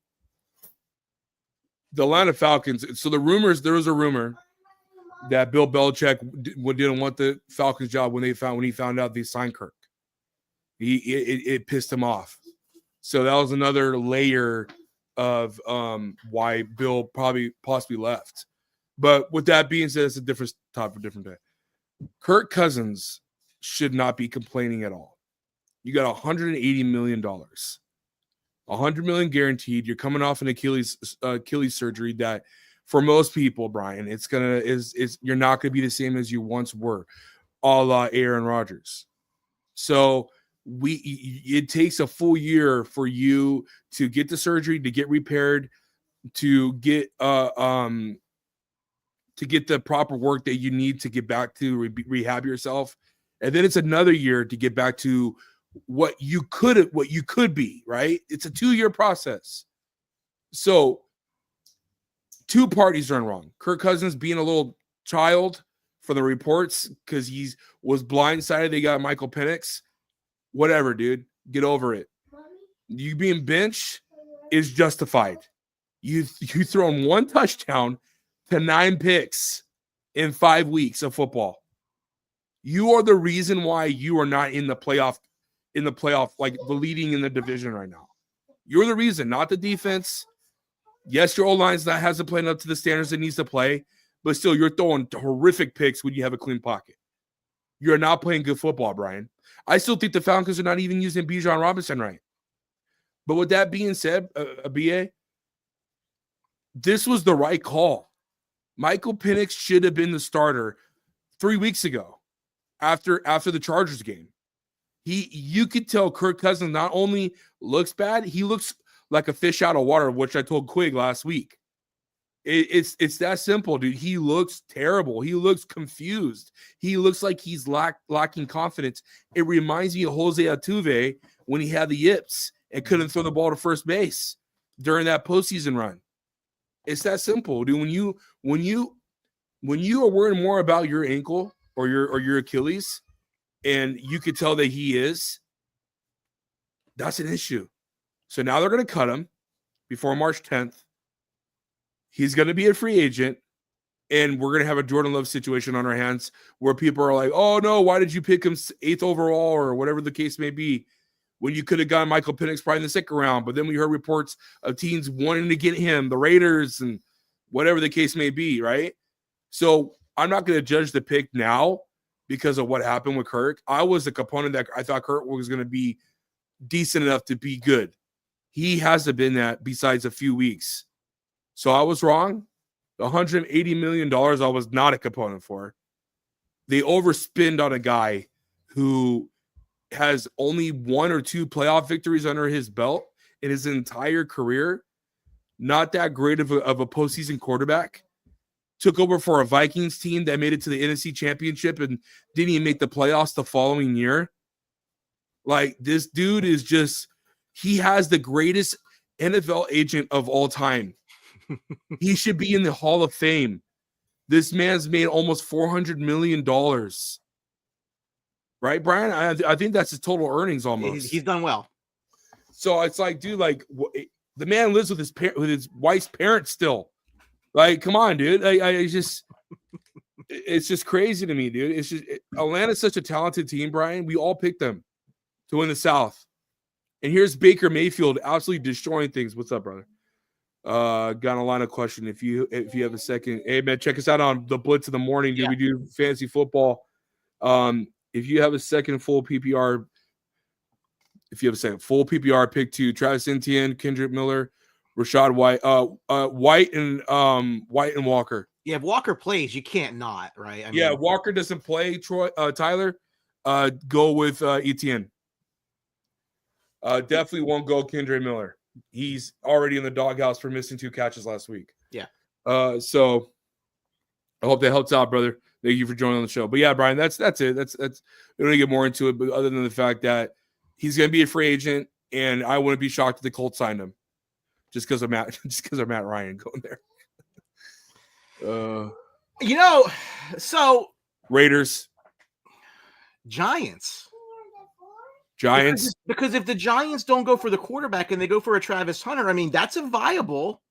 Atlanta Falcons. So there was a rumor that Bill Belichick didn't want the Falcons job when he found out they signed Kirk. It pissed him off. So that was another layer of why Bill possibly left. But with that being said, it's a different topic, different day. Kirk Cousins should not be complaining at all. You got $180 million. $100 million guaranteed. You're coming off an Achilles surgery that, for most people, Brian, you're not gonna be the same as you once were, a la Aaron Rodgers. So it takes a full year for you to get the surgery, to get repaired, to get the proper work that you need to get back to rehab yourself, and then it's another year to get back to what you could be, right? It's a 2-year process. So 2 parties are wrong. Kirk Cousins being a little child for the reports because he was blindsided they got Michael Penix. Whatever, dude. Get over it. You being benched is justified. You thrown 1 touchdown to 9 picks in 5 weeks of football. You are the reason why you are not in the playoff, like the leading in the division right now. You're the reason, not the defense. Yes, your O-line's that hasn't played up to the standards it needs to play, but still you're throwing horrific picks when you have a clean pocket. You're not playing good football, Brian. I still think the Falcons are not even using Bijan Robinson right. But with that being said, BA, this was the right call. Michael Penix should have been the starter 3 weeks ago after the Chargers game. You could tell Kirk Cousins not only looks bad, he looks like a fish out of water, which I told Quig last week. It's that simple, dude. He looks terrible. He looks confused. He looks like he's lacking confidence. It reminds me of Jose Altuve when he had the yips and couldn't throw the ball to first base during that postseason run. It's that simple, dude. When you are worrying more about your ankle or your Achilles, and you could tell that he is, that's an issue. So now they're going to cut him before March 10th. He's going to be a free agent, and we're going to have a Jordan Love situation on our hands where people are like, oh, no, why did you pick him 8th overall or whatever the case may be when you could have gotten Michael Penix probably in the 2nd round? But then we heard reports of teams wanting to get him, the Raiders and whatever the case may be, right? So I'm not going to judge the pick now because of what happened with Kirk. I was a component that I thought Kirk was going to be decent enough to be good. He hasn't been that besides a few weeks. So I was wrong. The $180 million I was not a component for. They overspend on a guy who has only 1 or 2 playoff victories under his belt in his entire career. Not that great of a postseason quarterback. Took over for a Vikings team that made it to the NFC Championship and didn't even make the playoffs the following year. Like, this dude is just, he has the greatest NFL agent of all time. He should be in the Hall of Fame. This man's made almost $400 million. Right, Brian? I think that's his total earnings almost. He's done well. So it's like, dude, like, The man lives with his wife's parents still. Like, come on, dude. It's just crazy to me, dude. It's just Atlanta's such a talented team, Brian. We all picked them to win the South. And here's Baker Mayfield absolutely destroying things. What's up, brother? Got a line of question. If you have a second, hey man, check us out on the Blitz in the morning. Dude, we do fantasy football. If you have a second full PPR, pick 2, Travis Etienne, Kendrick Miller, Rashad White, White and Walker. Yeah, if Walker plays, you can't not, right? I mean, Walker doesn't play. Tyler, go with Etienne. Definitely won't go Kendrick Miller. He's already in the doghouse for missing 2 catches last week. Yeah. So I hope that helps out, brother. Thank you for joining on the show. But yeah, Brian, that's it. That's we don't need to get more into it, but other than the fact that he's going to be a free agent, and I wouldn't be shocked if the Colts signed him just because of Matt Ryan going there. So Raiders, Giants. Because if the Giants don't go for the quarterback and they go for a Travis Hunter, I mean, that's a viable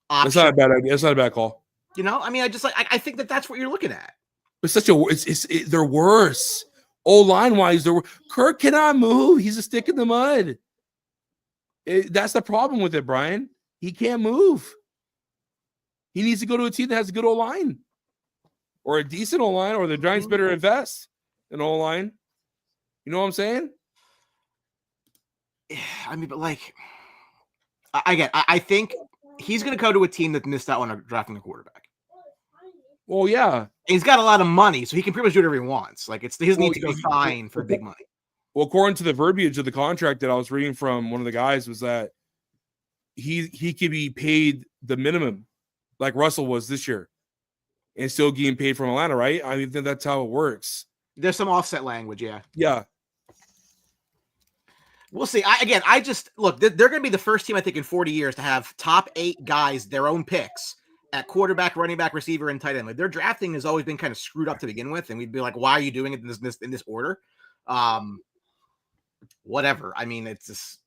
option. That's not a bad idea. That's not a bad call. I think that's what you're looking at. It's they're worse. O-line wise, Kirk cannot move. He's a stick in the mud. That's the problem with it, Brian. He can't move. He needs to go to a team that has a good O-line or a decent O-line, or the Giants better invest in O-line. You know what I'm saying? I mean, but I think he's going to go to a team that missed out on drafting a quarterback. Well, yeah. And he's got a lot of money, so he can pretty much do whatever he wants. Like, it's his need to go sign for big money. Well, according to the verbiage of the contract that I was reading from one of the guys, was that he could be paid the minimum, like Russell was this year, and still getting paid from Atlanta, right? I mean, that's how it works. There's some offset language, yeah. Yeah. We'll see. I just look, they're going to be the first team, I think, in 40 years to have top 8 guys, their own picks at quarterback, running back, receiver, and tight end. Like, their drafting has always been kind of screwed up to begin with, and we'd be like, why are you doing it in this order? Whatever. I mean, it's just,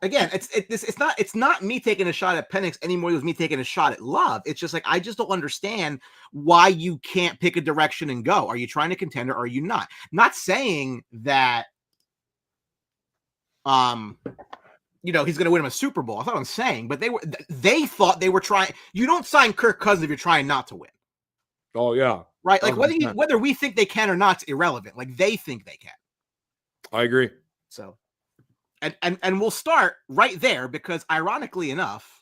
again, it's not me taking a shot at Penix anymore. It was me taking a shot at Love. It's just like, I just don't understand why you can't pick a direction and go. Are you trying to contend or are you not? Not saying that, he's going to win him a Super Bowl. That's what I'm saying. But they thought they were trying. You don't sign Kirk Cousins if you're trying not to win. Oh yeah, right. Like whether we think they can or not is irrelevant. Like, they think they can. I agree. So, and we'll start right there because, ironically enough,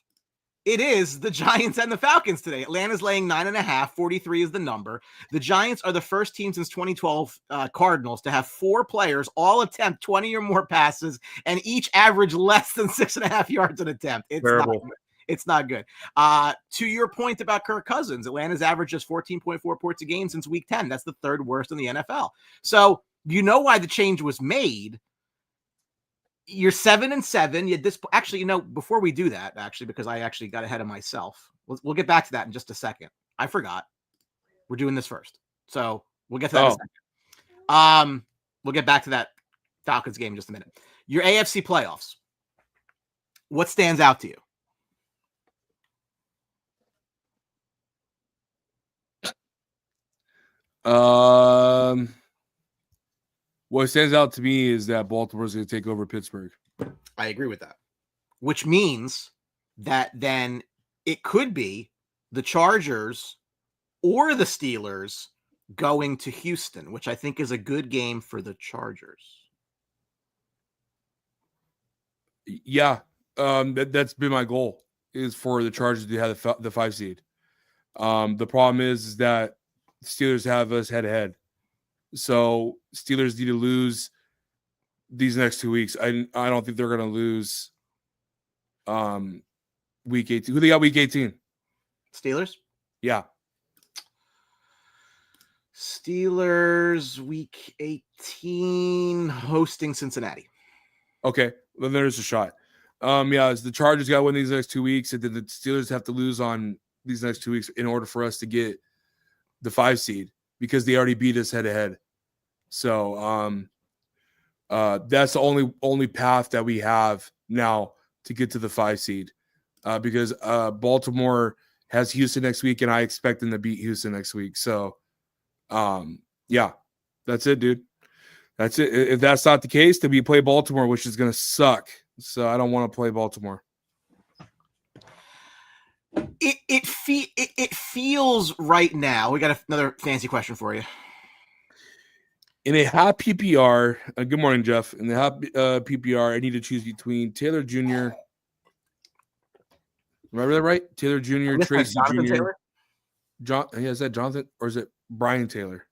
it is the Giants and the Falcons today. Atlanta's laying 9.5. 43 is the number. The Giants are the first team since 2012 Cardinals to have 4 players all attempt 20 or more passes and each average less than 6.5 yards an attempt. It's not good. To your point about Kirk Cousins, Atlanta's average just 14.4 points a game since week 10. That's the 3rd worst in the NFL. So you know why the change was made. You're 7-7. Actually, before we do that, because I actually got ahead of myself. We'll get back to that in just a second. I forgot. We're doing this first. So we'll get to that in a second. We'll get back to that Falcons game in just a minute. Your AFC playoffs. What stands out to you? What stands out to me is that Baltimore's going to take over Pittsburgh. I agree with that. Which means that then it could be the Chargers or the Steelers going to Houston, which I think is a good game for the Chargers. Yeah, that's been my goal, is for the Chargers to have the 5 seed. The problem is that the Steelers have us head-to-head. So Steelers need to lose these next 2 weeks. I don't think they're going to lose week 18. Who they got week 18? Steelers? Yeah. Steelers week 18 hosting Cincinnati. Okay, then there's a shot. The Chargers got to win these next 2 weeks, and then the Steelers have to lose on these next 2 weeks in order for us to get the 5 seed, because they already beat us head-to-head. So that's the only path that we have now to get to the 5 seed because Baltimore has Houston next week, and I expect them to beat Houston next week. So, yeah, that's it, dude. That's it. If that's not the case, then we play Baltimore, which is going to suck. So I don't want to play Baltimore. It feels right now. We got another fancy question for you. In a half PPR, good morning, Jeff. In the half PPR, I need to choose between Taylor Jr. Remember that right? Taylor Jr., Tracy Jonathan Jr. Taylor? Is that Jonathan or is it Brian Taylor?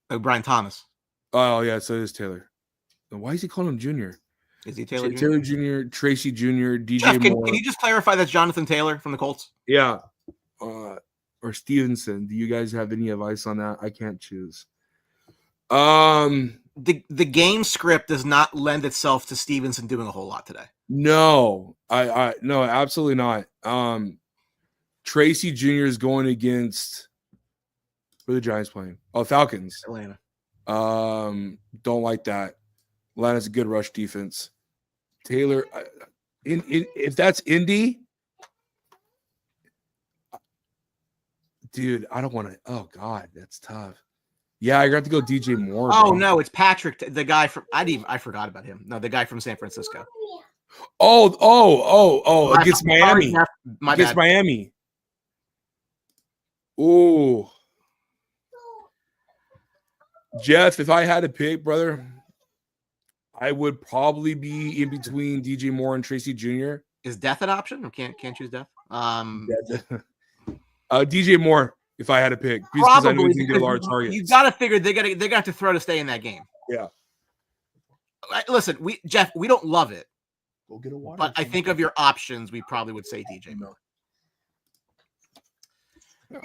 Oh, Brian Thomas. Oh, yeah, so it is Taylor. Why is he calling him Junior? Is he Taylor Jr.? Taylor Jr., Tracy Jr., DJ Jeff, Moore. Can you just clarify that's Jonathan Taylor from the Colts? Yeah. Or Stevenson. Do you guys have any advice on that? I can't choose. The game script does not lend itself to Stevenson doing a whole lot today. No, no, absolutely not. Tracy Jr. is going against who are the Giants playing? Oh, Falcons. Atlanta. Don't like that. Atlanta's a good rush defense. Taylor, if that's Indy, dude, I don't want to. Oh God, that's tough. Yeah, I got to go DJ Moore. Oh, bro. no, it's Patrick, the guy from I forgot about him. No, the guy from San Francisco. Against Miami. Against Miami. Ooh. Jeff, if I had to pick, brother, I would probably be in between DJ Moore and Tracy Jr. Is death an option? Or can't choose death? DJ Moore, if I had to pick, because I know he's gonna get large targets. You got to figure they're gonna have to throw to stay in that game. Yeah. Listen, Jeff, we don't love it. Go get a water. But I think of your options, we probably would say DJ Moore. Yeah.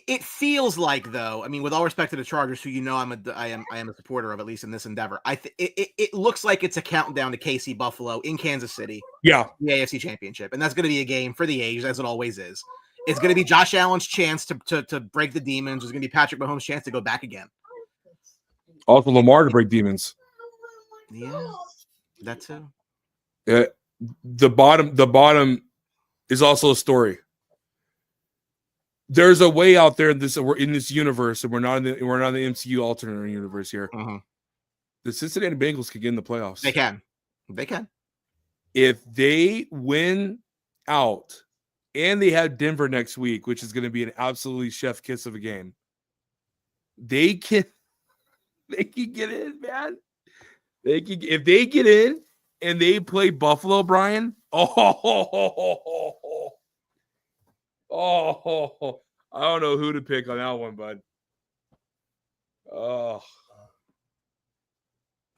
It feels like, though, I mean, with all respect to the Chargers, who I am a supporter of, at least in this endeavor. It looks like it's a countdown to KC Buffalo in Kansas City. Yeah, the AFC Championship, and that's going to be a game for the ages, as it always is. It's going to be Josh Allen's chance to break the demons. It's going to be Patrick Mahomes' chance to go back again. Also, Lamar to break demons. Yeah, that too. The bottom is also a story. There's a way out there we're in this universe, and we're not in the MCU alternate universe here. Uh-huh. The Cincinnati Bengals could get in the playoffs. They can. If they win out, and they have Denver next week, which is going to be an absolutely chef kiss of a game. They can get in, man. If they get in and they play Buffalo, Brian. I don't know who to pick on that one, bud. Oh,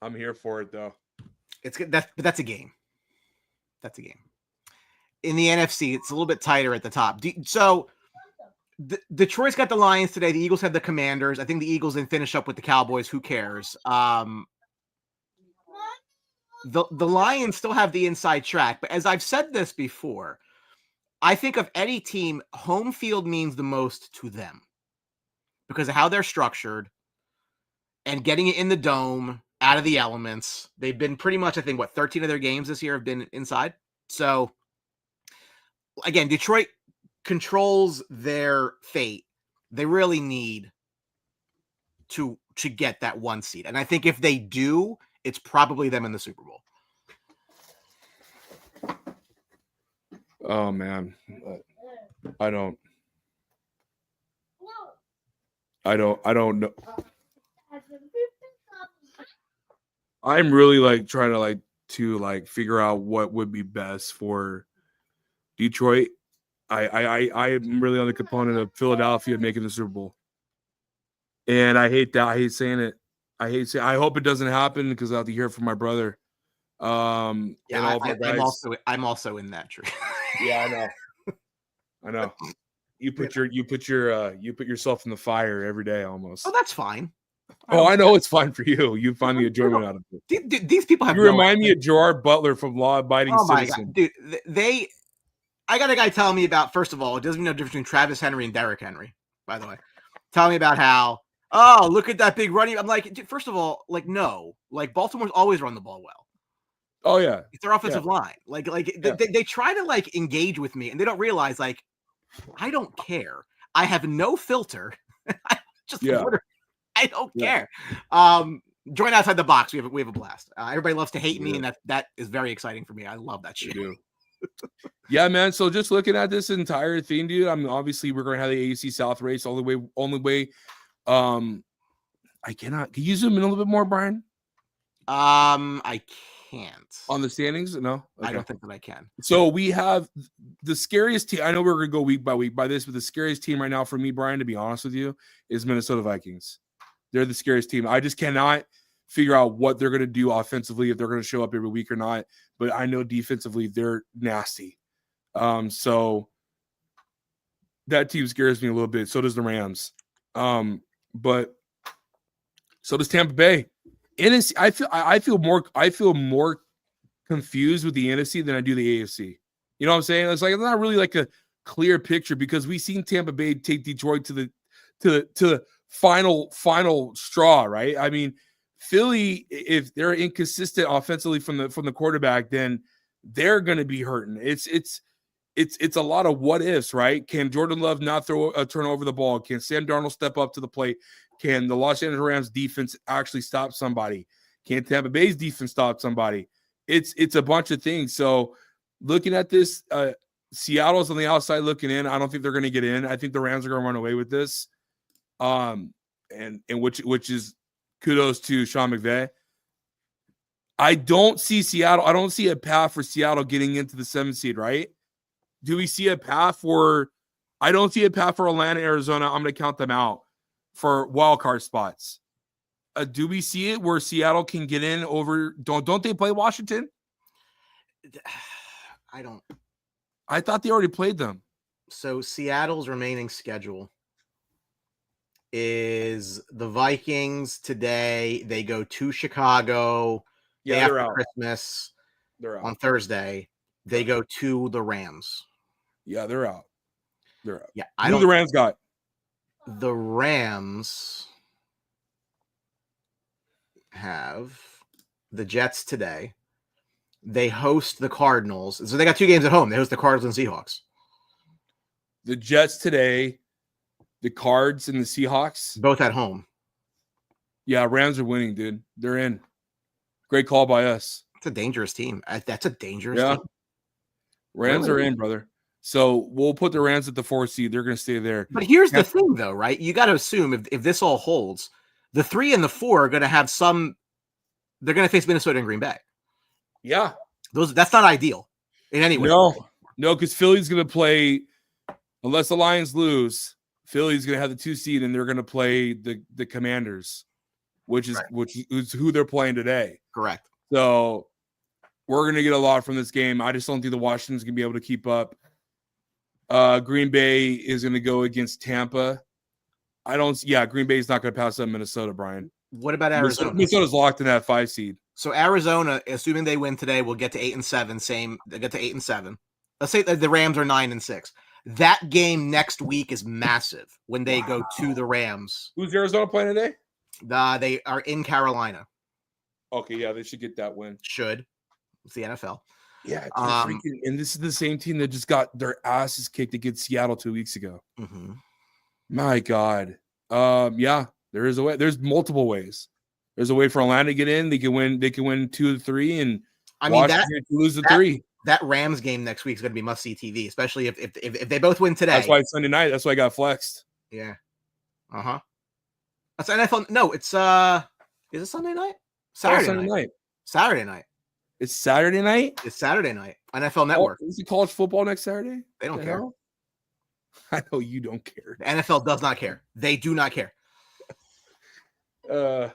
I'm here for it though. It's good. That's a game. That's a game. In the NFC, it's a little bit tighter at the top. So Detroit's got the Lions today. The Eagles have the Commanders. I think the Eagles then finish up with the Cowboys. Who cares? The Lions still have the inside track. But as I've said this before, I think of any team, home field means the most to them because of how they're structured and getting it in the dome, out of the elements. They've been pretty much, I think, 13 of their games this year have been inside. So, again, Detroit controls their fate. They really need to get that 1 seed. And I think if they do, it's probably them in the Super Bowl. Oh, man. I don't know. I'm really trying to figure out what would be best for Detroit. I'm really on the component of Philadelphia making the Super Bowl. And I hate that. I hate saying it. I hope it doesn't happen because I have to hear from my brother. I'm also in that tree. Yeah, I know. You put yourself in the fire every day almost. Oh, that's fine. I know it's fine for you. You find the enjoyment out of it. These people have. You remind me of Gerard Butler from Law Abiding Citizen. Dude, I got a guy telling me about. First of all, it doesn't know the difference between Travis Henry and Derrick Henry. By the way, telling me about how. Oh, look at that big running. I'm like, dude, first of all, no, Baltimore's always run the ball well. Oh yeah. It's their offensive line. They try to like engage with me, and they don't realize like I don't care. I have no filter. I just I don't care. Join outside the box. We have a blast. Everybody loves to hate me, and that is very exciting for me. I love that shit. Yeah, man. So just looking at this entire thing, dude. I mean, obviously we're gonna have the AFC South race all the way. Only way. I cannot. Can you zoom in a little bit more, Brian? I can't. On the standings? No, okay. I don't think that I can. So we have the scariest team. I know we're gonna go week by week by this, but the scariest team right now for me, Brian, to be honest with you, is Minnesota Vikings. They're the scariest team. I just cannot figure out what they're gonna do offensively, if they're gonna show up every week or not. But I know defensively they're nasty. So that team scares me a little bit. So does the Rams. But so does Tampa Bay. NFC, I feel more confused with the NFC than I do the AFC. You know what I'm saying? It's like it's not really like a clear picture because we've seen Tampa Bay take Detroit to the final straw, right? I mean, Philly, if they're inconsistent offensively from the quarterback, then they're going to be hurting. It's a lot of what ifs, right? Can Jordan Love not turn over the ball? Can Sam Darnold step up to the plate? Can the Los Angeles Rams defense actually stop somebody? Can Tampa Bay's defense stop somebody? It's a bunch of things. So looking at this, Seattle's on the outside looking in. I don't think they're going to get in. I think the Rams are going to run away with this. And which is kudos to Sean McVay. I don't see Seattle. I don't see a path for Seattle getting into the 7th seed, right? Do we see a path for – I don't see a path for Atlanta, Arizona. I'm going to count them out for wild card spots. Do we see it where Seattle can get in over – don't they play Washington? I don't. I thought they already played them. So Seattle's remaining schedule is the Vikings today. They go to Chicago after Christmas. They're out. On Thursday. They go to the Rams. Yeah, they're out. They're out. Yeah, Who the Rams got? The Rams have the Jets today. They host the Cardinals. So they got 2 games at home. They host the Cardinals and Seahawks. The Jets today, the Cards and the Seahawks. Both at home. Yeah, Rams are winning, dude. They're in. Great call by us. It's a dangerous team. That's a dangerous team. Rams are in, brother. So we'll put the Rams at the 4th seed. They're going to stay there. But here's the thing, though, right? You got to assume if this all holds, the 3 and the 4 are going to have some – they're going to face Minnesota and Green Bay. Yeah. That's not ideal in any way. No, because Philly's going to play – unless the Lions lose, Philly's going to have the 2 seed, and they're going to play the Commanders, which is who they're playing today. Correct. So we're going to get a lot from this game. I just don't think the Washington's going to be able to keep up. Green Bay is going to go against Tampa. Green Bay's not going to pass up Minnesota, Brian. What about Arizona? Minnesota's locked in that 5 seed. So Arizona, assuming they win today, will get to 8-7. They get to 8-7. Let's say that the Rams are 9-6. That game next week is massive when they go to the Rams. Who's Arizona playing today? They are in Carolina. Okay, yeah, they should get that win. Should. It's the NFL. Yeah, and this is the same team that just got their asses kicked against Seattle 2 weeks ago. Mm-hmm. My God. Yeah, there is a way. There's multiple ways. There's a way for Atlanta to get in. They can win 2-3, and Washington lose the 3. That Rams game next week is going to be must-see TV, especially if they both win today. That's why it's Sunday night. That's why I got flexed. Yeah. That's NFL. No, it's is it Sunday night? Saturday night. Saturday night. It's Saturday night? It's Saturday night. NFL Network. Is it college football next Saturday? They don't care. Hell? I know you don't care. The NFL does not care. They do not care. I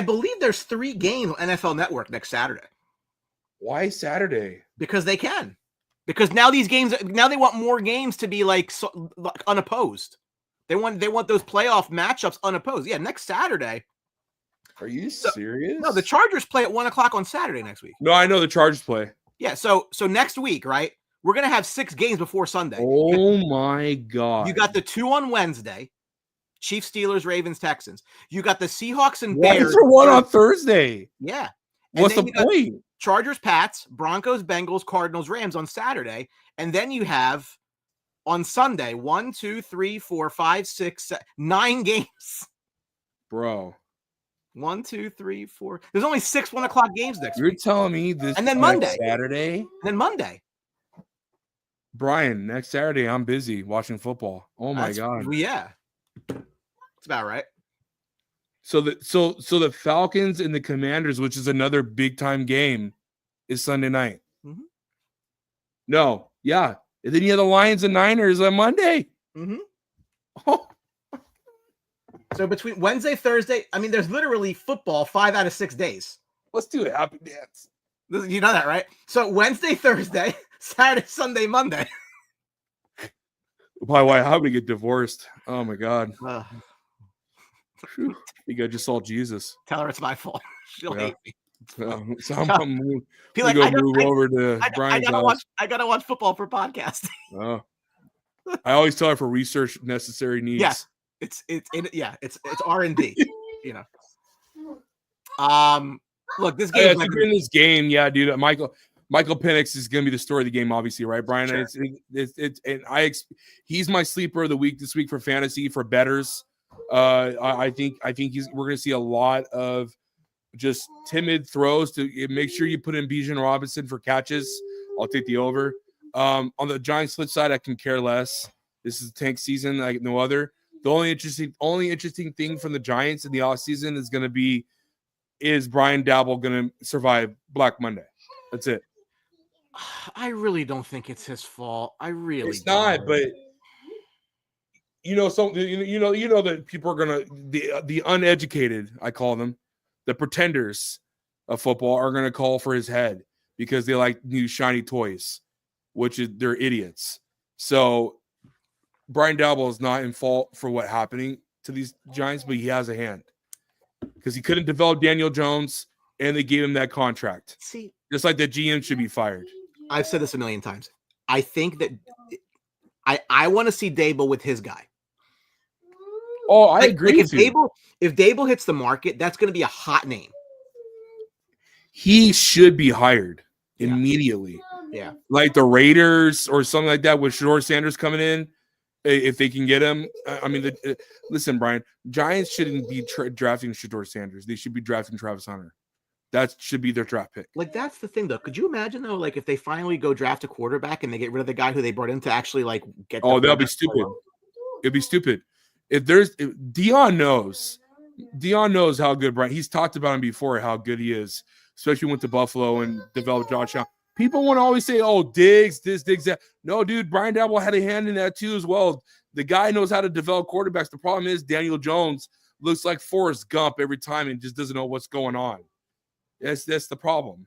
believe there's 3 games on NFL Network next Saturday. Why Saturday? Because they can. Because now they want more games to be like unopposed. They want those playoff matchups unopposed. Yeah, next Saturday. Are you serious? No, the Chargers play at 1:00 on Saturday next week. No, I know the Chargers play. Yeah, so next week, right? We're gonna have 6 games before Sunday. Oh my God! You got the 2 on Wednesday, Chiefs, Steelers, Ravens, Texans. You got the Seahawks and Why Bears. is there one on Thursday? Yeah. What's the point? Chargers, Pats, Broncos, Bengals, Cardinals, Rams on Saturday. And then you have on Sunday 1, 2, 3, 4, 5, 6, 7, 9 games. Bro. 1, 2, 3, 4. There's only 6 1 o'clock games next You're week. telling me this and then next Monday. Saturday? And then Monday. Brian, next Saturday I'm busy watching football. Oh my God. Yeah. It's about right. So the Falcons and the Commanders, which is another big time game, is Sunday night. Mm-hmm. No, yeah. And then you have the Lions and Niners on Monday. Mm-hmm. Oh. So between Wednesday, Thursday, I mean, there's literally football 5 out of 6 days. Let's do a happy dance. You know that, right? So Wednesday, Thursday, Saturday, Sunday, Monday. My wife, how we get divorced? Oh my God. You guys just saw Jesus. Tell her it's my fault. She'll hate me. So I'm Be like, move over to Brian's house. I gotta watch football for podcasting. Oh. I always tell her for research necessary needs. Yes, it's R&D. You know. Look, this game. In this game, yeah, dude. Michael Penix is going to be the story of the game, obviously, right, Brian? Sure. He's my sleeper of the week this week for fantasy for bettors. I think we're going to see a lot of just timid throws to make sure you put in Bijan Robinson for catches. I'll take the over. On the Giants flip side, I can care less. This is tank season like no other. The only interesting thing from the Giants in the offseason is going to be, is Brian Daboll going to survive Black Monday? That's it. I really don't think it's his fault. It's not, but you know that people are gonna the uneducated, I call them, the pretenders of football are gonna call for his head because they like new shiny toys, which is they're idiots. So Brian Daboll is not in fault for what happening to these Giants, but he has a hand because he couldn't develop Daniel Jones, and they gave him that contract. See, just like the GM should be fired. I've said this a million times. I think that I want to see Daboll with his guy. Oh, I agree. If Daboll hits the market, that's going to be a hot name. He should be hired immediately. Yeah, like the Raiders or something like that with Shedeur Sanders coming in, if they can get him. I mean, listen, Brian, Giants shouldn't be drafting Shedeur Sanders. They should be drafting Travis Hunter. That should be their draft pick. Like, that's the thing, though. Could you imagine, though, like, if they finally go draft a quarterback and they get rid of the guy who they brought in to actually, like, get... Oh, that'll be stupid. It'd be stupid. Dion knows how good Brian... He's talked about him before, how good he is, especially went to Buffalo and developed Josh Allen. People want to always say, oh, Diggs, this, Diggs, that. No, dude, Brian Daboll had a hand in that, too, as well. The guy knows how to develop quarterbacks. The problem is Daniel Jones looks like Forrest Gump every time and just doesn't know what's going on. That's the problem.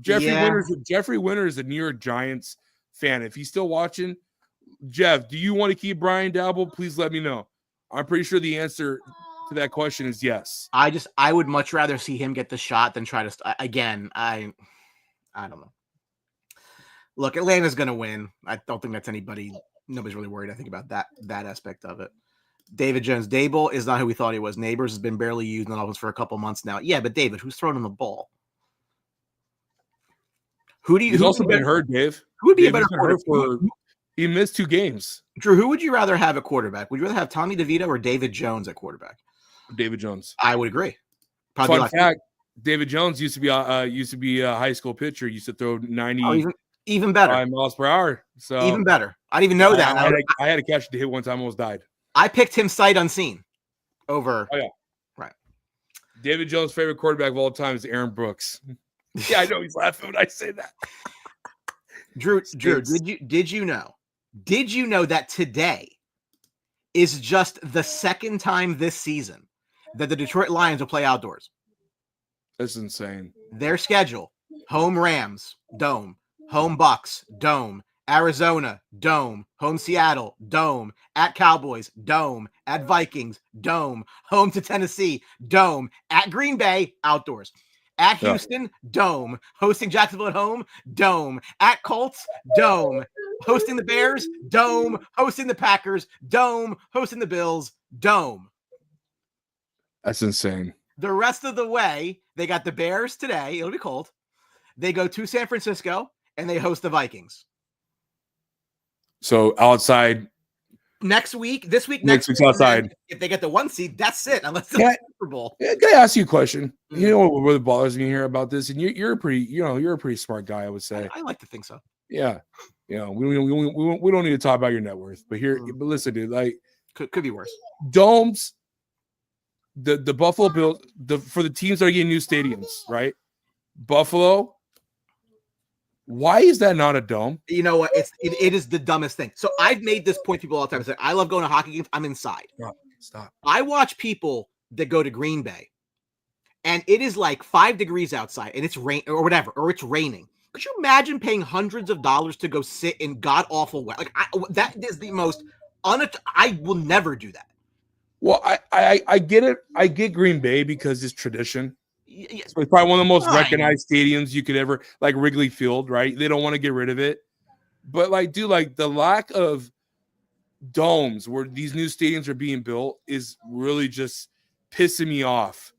Jeffrey Winter is a New York Giants fan. If he's still watching, Jeff, do you want to keep Brian Daboll? Please let me know. I'm pretty sure the answer to that question is yes. I would much rather see him get the shot than try to again. I don't know. Look, Atlanta's going to win. I don't think that's nobody's really worried, I think, about that aspect of it. David Jones. Daboll is not who we thought he was. Neighbors has been barely used in the offense for a couple months now. Yeah, but David, who's throwing him the ball? He's also been hurt, Dave. Who would be a better quarterback? He missed 2 games. Drew, who would you rather have at quarterback? Would you rather have Tommy DeVito or David Jones at quarterback? David Jones. I would agree. Fun fact: David Jones used to be a high school pitcher. Used to throw 90. Even better. miles per hour. So even better. I didn't even know that. I had a catch to hit one time, almost died. I picked him sight unseen over. Oh, yeah. Right. David Jones' favorite quarterback of all time is Aaron Brooks. Yeah, I know he's laughing when I say that. Drew, did you know that today is just the second time this season that the Detroit Lions will play outdoors? That's insane. Their schedule: home Rams, dome; home Bucks, dome; Arizona, dome; home Seattle, dome; at Cowboys, dome; at Vikings, dome; home to Tennessee, dome; at Green Bay, outdoors; at Houston, dome; hosting Jacksonville at home, dome; at Colts, dome; Hosting the Bears, dome. Hosting the Packers, dome. Hosting the Bills, dome. That's insane. The rest of the way, they got the Bears today. It'll be cold. They go to San Francisco, and they host the Vikings. So outside next week, this week, next week's outside. If they get the 1 seed, that's it. Unless it's Super Bowl. Can I ask you a question? You know what really bothers me here about this, and you're a pretty smart guy, I would say. I like to think so. Yeah, we don't need to talk about your net worth, but listen, dude, like could be worse. Domes, the Buffalo Bills, for the teams that are getting new stadiums, right? Buffalo. Why is that not a dome? You know what? It is the dumbest thing. So I've made this point to people all the time. I say, I love going to hockey games. I'm inside. Stop. I watch people that go to Green Bay, and it is like 5 degrees outside, and it's rain or whatever, or it's raining. Could you imagine paying hundreds of dollars to go sit in god awful weather? Like that is the most I will never do that. Well, I get it. I get Green Bay because it's tradition. It's probably one of the most recognized stadiums you could ever, like Wrigley Field, right? They don't want to get rid of it. But like, dude, like the lack of domes where these new stadiums are being built is really just pissing me off.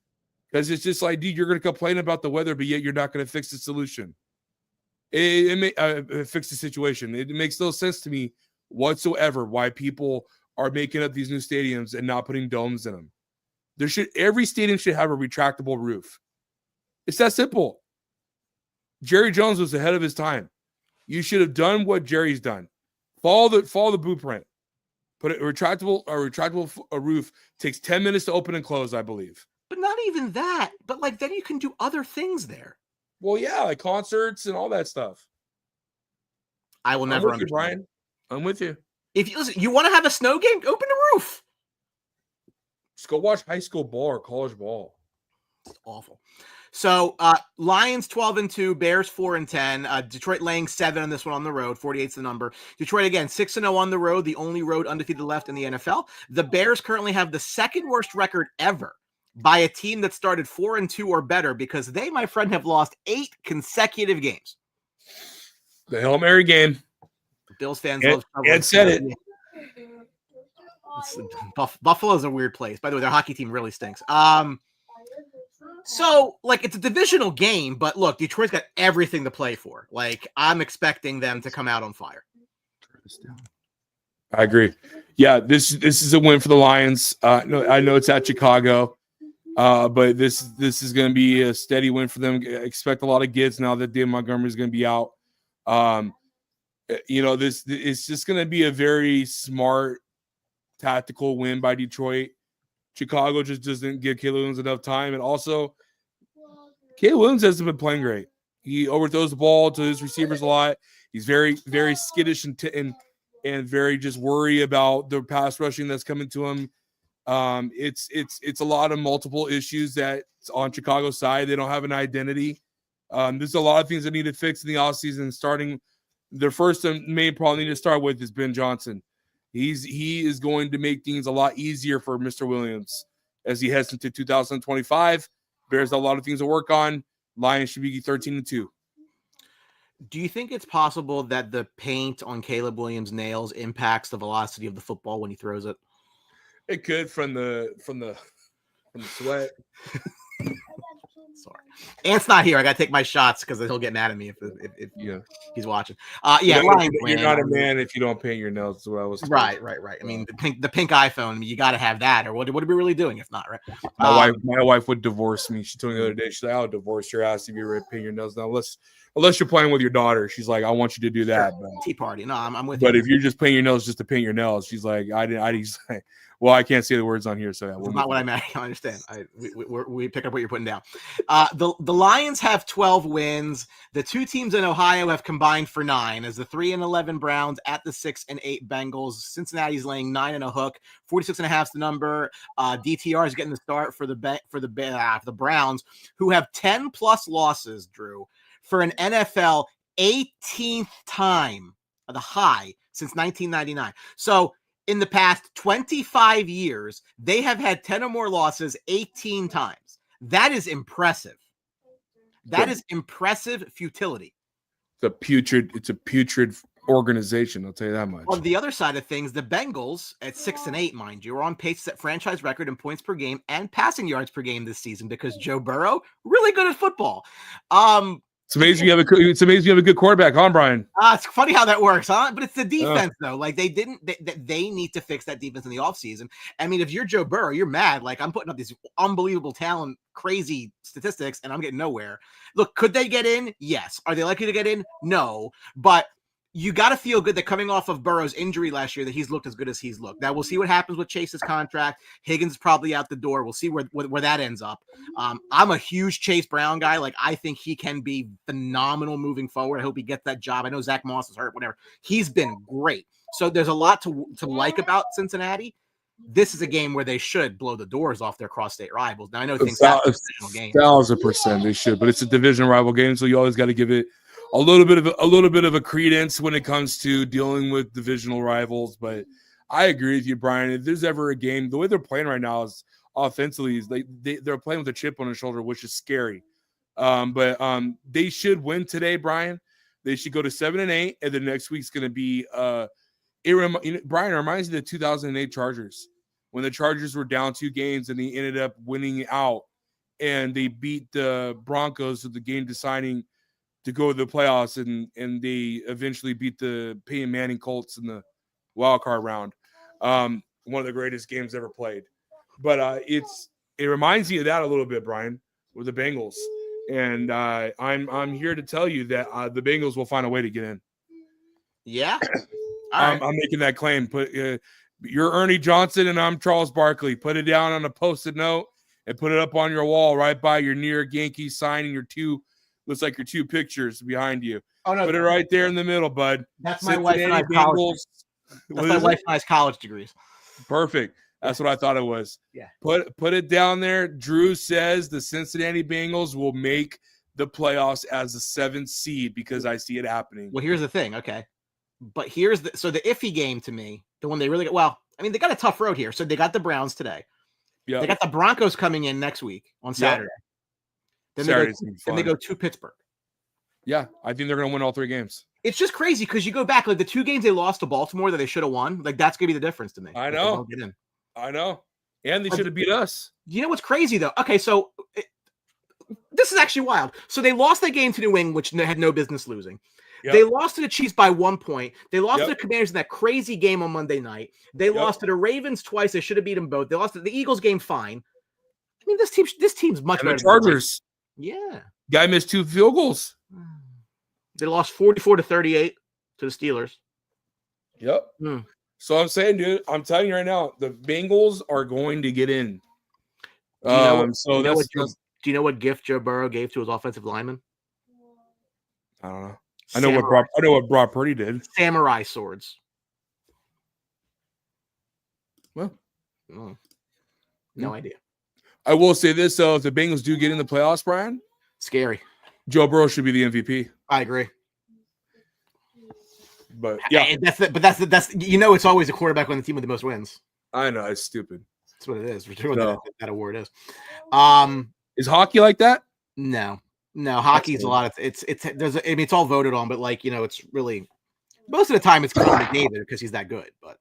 Because it's just like, dude, you're going to complain about the weather, but yet you're not going to fix the solution. Fix the situation. It makes no sense to me whatsoever why people are making up these new stadiums and not putting domes in them. Every stadium should have a retractable roof. It's that simple. Jerry Jones was ahead of his time. You should have done what Jerry's done. Follow the blueprint. Put a retractable roof takes 10 minutes to open and close, I believe. But not even that. But like then you can do other things there. Well, yeah, like concerts and all that stuff. I will never understand. Brian. I'm with you. If you want to have a snow game, open the roof. Just go watch high school ball or college ball. It's awful. So Lions 12-2, Bears 4-10. Detroit laying 7 on this one on the road. 48's the number. Detroit again 6-0 on the road, the only road undefeated left in the NFL. The Bears currently have the second worst record ever by a team that started 4-2 or better because they, my friend, have lost 8 consecutive games. The Hail Mary game. Bills fans love Ed said it. Buffalo's a weird place. By the way, their hockey team really stinks. So, like, it's a divisional game, but look, Detroit's got everything to play for. Like, I'm expecting them to come out on fire. I agree. Yeah, this is a win for the Lions. No, I know it's at Chicago, but this is going to be a steady win for them. Expect a lot of gets now that Dave Montgomery is going to be out. This it's just going to be a very smart tactical win by Detroit. Chicago just doesn't give Caleb Williams enough time. And also, Caleb Williams hasn't been playing great. He overthrows the ball to his receivers a lot. He's very, very skittish and very just worry about the pass rushing that's coming to him. It's a lot of multiple issues that's on Chicago's side. They don't have an identity. There's a lot of things that need to fix in the offseason. Starting their first and main problem they need to start with is Ben Johnson. He is going to make things a lot easier for Mr. Williams as he heads into 2025. Bears a lot of things to work on. Lions should be 13-2. Do you think it's possible that the paint on Caleb Williams' nails impacts the velocity of the football when he throws it? It could from the sweat. Sorry, Ant's not here. I got to take my shots because he'll get mad at me if he's watching. You're not a man if you don't paint your nails. Is what I was right. I mean, the pink iPhone. I mean, you got to have that, or what are we really doing if not? Right. My wife would divorce me. She told me the other day. She's like, "I'll divorce your ass if you paint your nails now." Unless you're playing with your daughter, she's like, "I want you to do that." Sure. Tea party. No, I'm with. But if you're just painting your nails just to paint your nails, she's like, well, I can't say the words on here, so that's not what I meant. I understand. We pick up what you're putting down. The Lions have 12 wins. The two teams in Ohio have combined for 9, as the 3-11 Browns at the 6-8 Bengals. Cincinnati's laying 9 and a hook. 46.5 is the number. DTR is getting the start for the Browns, who have 10 plus losses, Drew, for an NFL 18th time, the high since 1999. So in the past 25 years, they have had 10 or more losses 18 times. That is impressive. That is impressive futility. It's a putrid organization. I'll tell you that much. On the other side of things, the Bengals at 6-8, mind you, are on pace to set franchise record in points per game and passing yards per game this season because Joe Burrow really good at football. It's amazing you have a good quarterback, huh, Brian? It's funny how that works, huh? But it's the defense, though. Like, they need to fix that defense in the offseason. I mean, if you're Joe Burrow, you're mad. Like, I'm putting up these unbelievable talent, crazy statistics, and I'm getting nowhere. Look, could they get in? Yes. Are they likely to get in? No. But you got to feel good that coming off of Burrow's injury last year that he's looked as good as he's looked. Now, we'll see what happens with Chase's contract. Higgins is probably out the door. We'll see where that ends up. I'm a huge Chase Brown guy. Like, I think he can be phenomenal moving forward. I hope he gets that job. I know Zach Moss is hurt, whatever. He's been great. So there's a lot to like about Cincinnati. This is a game where they should blow the doors off their cross-state rivals. Now, I know things are a divisional game. 1,000% they should, but it's a division rival game, so you always got to give it a little bit of a credence when it comes to dealing with divisional rivals. But I agree with you, Brian. If there's ever a game, the way they're playing right now is offensively is they're playing with a chip on their shoulder, which is scary. But they should win today, Brian. They should go to 7-8, and the next week's going to be Brian, it reminds me of the 2008 Chargers when the Chargers were down 2 games and they ended up winning out, and they beat the Broncos with the game deciding to go to the playoffs, and they eventually beat the Peyton Manning Colts in the wild card round. One of the greatest games ever played. But it reminds me of that a little bit, Brian, with the Bengals. And I'm here to tell you that the Bengals will find a way to get in. Yeah, I'm making that claim. You're Ernie Johnson and I'm Charles Barkley. Put it down on a Post-it note and put it up on your wall right by your New York Yankees sign and your 2 looks like your 2 pictures behind you. Oh no, put it right there in the middle, bud. That's my wife and I's college. That's my wife and I's college degrees. Perfect. That's what I thought it was. Yeah. Put it down there. Drew says the Cincinnati Bengals will make the playoffs as the 7th seed because I see it happening. Well, here's the thing. Okay. But here's the iffy game to me, the one they really got. Well, I mean, they got a tough road here. So they got the Browns today. Yeah. They got the Broncos coming in next week on Saturday. Then they go to Pittsburgh. Yeah, I think they're going to win all 3 games. It's just crazy because you go back, like the 2 games they lost to Baltimore that they should have won. Like that's going to be the difference to me. I know. I know. And they should have beat us. You know what's crazy though? Okay, so this is actually wild. So they lost that game to New England, which they had no business losing. Yep. They lost to the Chiefs by 1 point. They lost to the Commanders in that crazy game on Monday night. They lost to the Ravens twice. They should have beat them both. They lost to the Eagles game fine. I mean, this team's much better. The Chargers. Yeah. Guy missed 2 field goals. They lost 44-38 to the Steelers. Yep. So I'm saying, dude, I'm telling you right now, the Bengals are going to get in. Do you know what gift Joe Burrow gave to his offensive lineman? I don't know. I know what Brock Purdy did. Samurai swords. Well, no idea. I will say this though: if the Bengals do get in the playoffs, Brian, scary. Joe Burrow should be the MVP. I agree. But yeah, and that's it's always a quarterback on the team with the most wins. I know it's stupid. That's what it is. That award is. Is hockey like that? No, hockey's a lot of it's all voted on, but it's really most of the time it's Connor McDavid because he's that good. But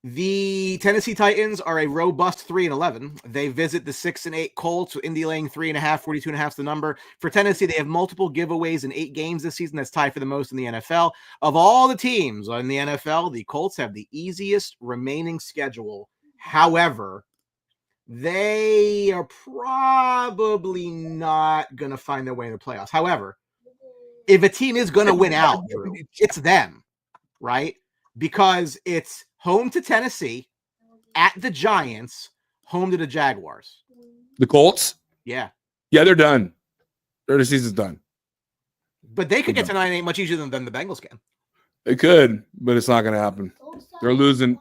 the Tennessee Titans are a robust 3-11. They visit the 6-8 Colts, with Indy laying 3.5, 42.5 is the number. For Tennessee, they have multiple giveaways in 8 games this season. That's tied for the most in the NFL. Of all the teams in the NFL, the Colts have the easiest remaining schedule. However, they are probably not going to find their way in the playoffs. However, if a team is going to win out, Drew, it's them, right? Because it's home to Tennessee, at the Giants, home to the Jaguars. The Colts? Yeah. Yeah, they're done. Their season's done. But they could get to 9-8 much easier than the Bengals can. They could, but it's not going to happen. They're losing.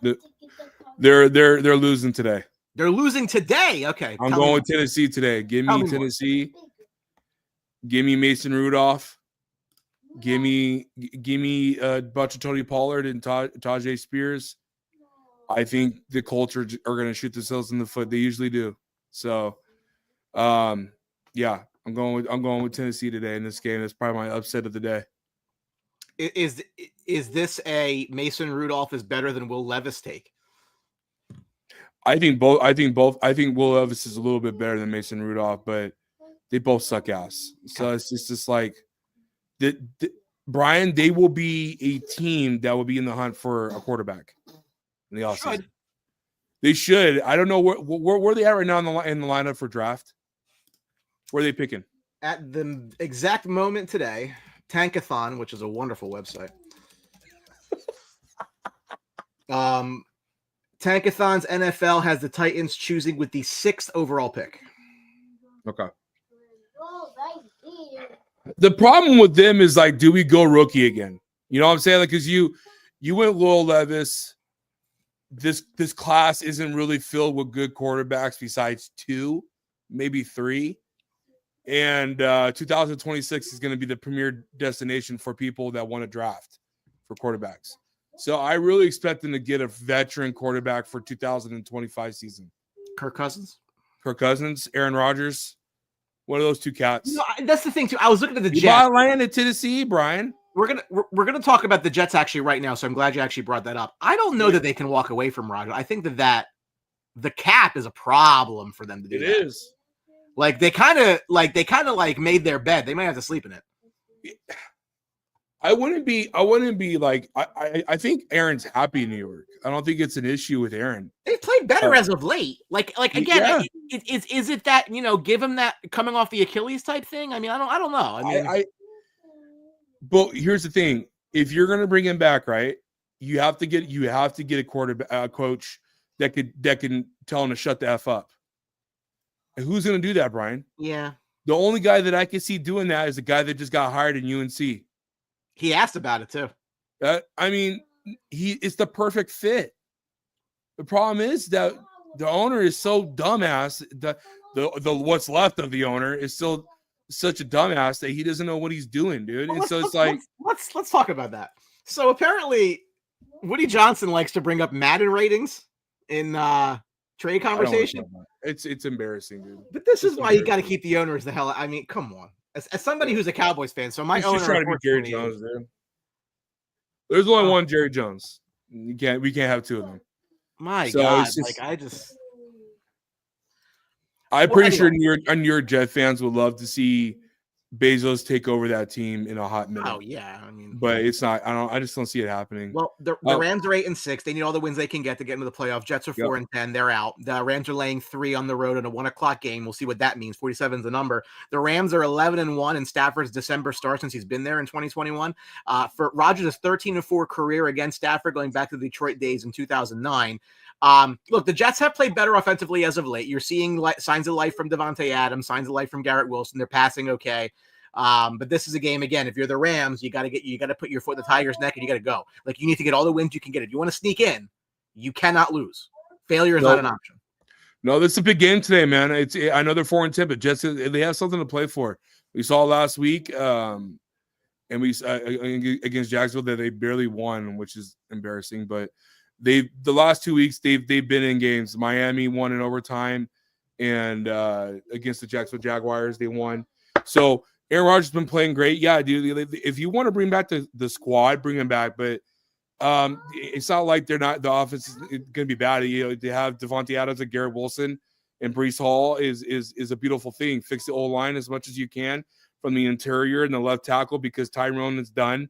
They're losing today. They're losing today. Okay. I'm going with Tennessee today. Give me Tennessee. Give me Mason Rudolph. Give me a bunch of Tony Pollard and Tajay Spears. I think the Colts are going to shoot themselves in the foot. They usually do. So, yeah, I'm going with Tennessee today in this game. That's probably my upset of the day. Is this a Mason Rudolph is better than Will Levis take? I think both. I think Will Levis is a little bit better than Mason Rudolph, but they both suck ass. So it's just like Brian. They will be a team that will be in the hunt for a quarterback in the offseason. They should. I don't know where are they at right now in the lineup for draft. Where are they picking? At the exact moment today, Tankathon, which is a wonderful website. Tankathon's NFL has the Titans choosing with the 6th overall pick. Okay. The problem with them is like, do we go rookie again? You know what I'm saying? Like, because you went Will Levis. This class isn't really filled with good quarterbacks besides 2, maybe 3. And 2026 is going to be the premier destination for people that want to draft for quarterbacks. So I really expect them to get a veteran quarterback for 2025 season. Kirk Cousins, Aaron Rodgers, one of those two cats. No, that's the thing too. I was looking at the Jets. You bought land in Tennessee, Brian. We're gonna talk about the Jets actually right now. So I'm glad you actually brought that up. I don't know that they can walk away from Rodgers. I think that the cap is a problem for them to do. It is. Like they kind of made their bed. They might have to sleep in it. I wouldn't be like I think Aaron's happy in New York. I don't think it's an issue with Aaron. They've played better as of late. Like again, yeah. Is it that, give him that coming off the Achilles type thing? I mean, I don't know. I mean, but here's the thing: if you're going to bring him back, right, you have to get a quarterback coach that can tell him to shut the F up. And who's going to do that, Brian? Yeah, the only guy that I can see doing that is the guy that just got hired in UNC. He asked about it too. I mean, it's the perfect fit. The problem is that the owner is so dumbass. The what's left of the owner is still such a dumbass that he doesn't know what he's doing, dude. Well, and so it's like let's talk about that. So apparently, Woody Johnson likes to bring up Madden ratings in trade conversation. It's embarrassing, dude. But this is why you got to keep the owners the hell. I mean, come on. As somebody who's a Cowboys fan, so my owner trying to be Jerry Jones, dude. There's only one Jerry Jones. We can't have two of them. My God, I'm pretty sure New York Jet fans would love to see Bezos take over that team in a hot minute. Oh yeah, I mean, but it's not. I just don't see it happening. Well, the Rams are 8-6. They need all the wins they can get to get into the playoff. Jets are 4-10. They're out. The Rams are laying 3 on the road in a 1:00 game. We'll see what that means. 47 is the number. The Rams are 11-1 in Stafford's December start since he's been there in 2021. For Rodgers' 13-4 career against Stafford, going back to the Detroit days in 2009. Look, the Jets have played better offensively as of late. You're seeing signs of life from Devontae Adams, signs of life from Garrett Wilson. They're passing okay. But this is a game, again, if you're the Rams, you got to put your foot in the Tiger's neck and you got to go. Like, you need to get all the wins you can get. If you want to sneak in, you cannot lose. Failure is not an option. No, this is a big game today, man. I know they're 4-10, but Jets, they have something to play for. We saw last week, and we against Jacksonville that they barely won, which is embarrassing. But the last 2 weeks they've been in games. Miami won in overtime, and against the Jacksonville Jaguars they won. So Aaron Rodgers has been playing great. Yeah, dude. If you want to bring back the squad, bring him back. But it's not like the offense is going to be bad. They have Devontae Adams and Garrett Wilson, and Breece Hall is a beautiful thing. Fix the O-line as much as you can from the interior and the left tackle because Tyrone is done.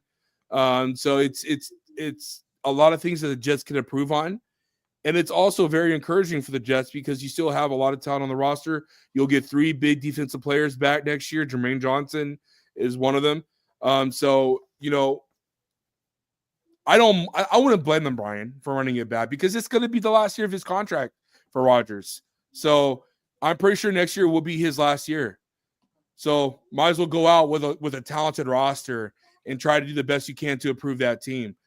So it's a lot of things that the Jets can improve on. And it's also very encouraging for the Jets because you still have a lot of talent on the roster. You'll get 3 big defensive players back next year. Jermaine Johnson is one of them. So, I wouldn't blame them, Brian, for running it back because it's going to be the last year of his contract for Rodgers. So I'm pretty sure next year will be his last year. So might as well go out with a talented roster and try to do the best you can to improve that team.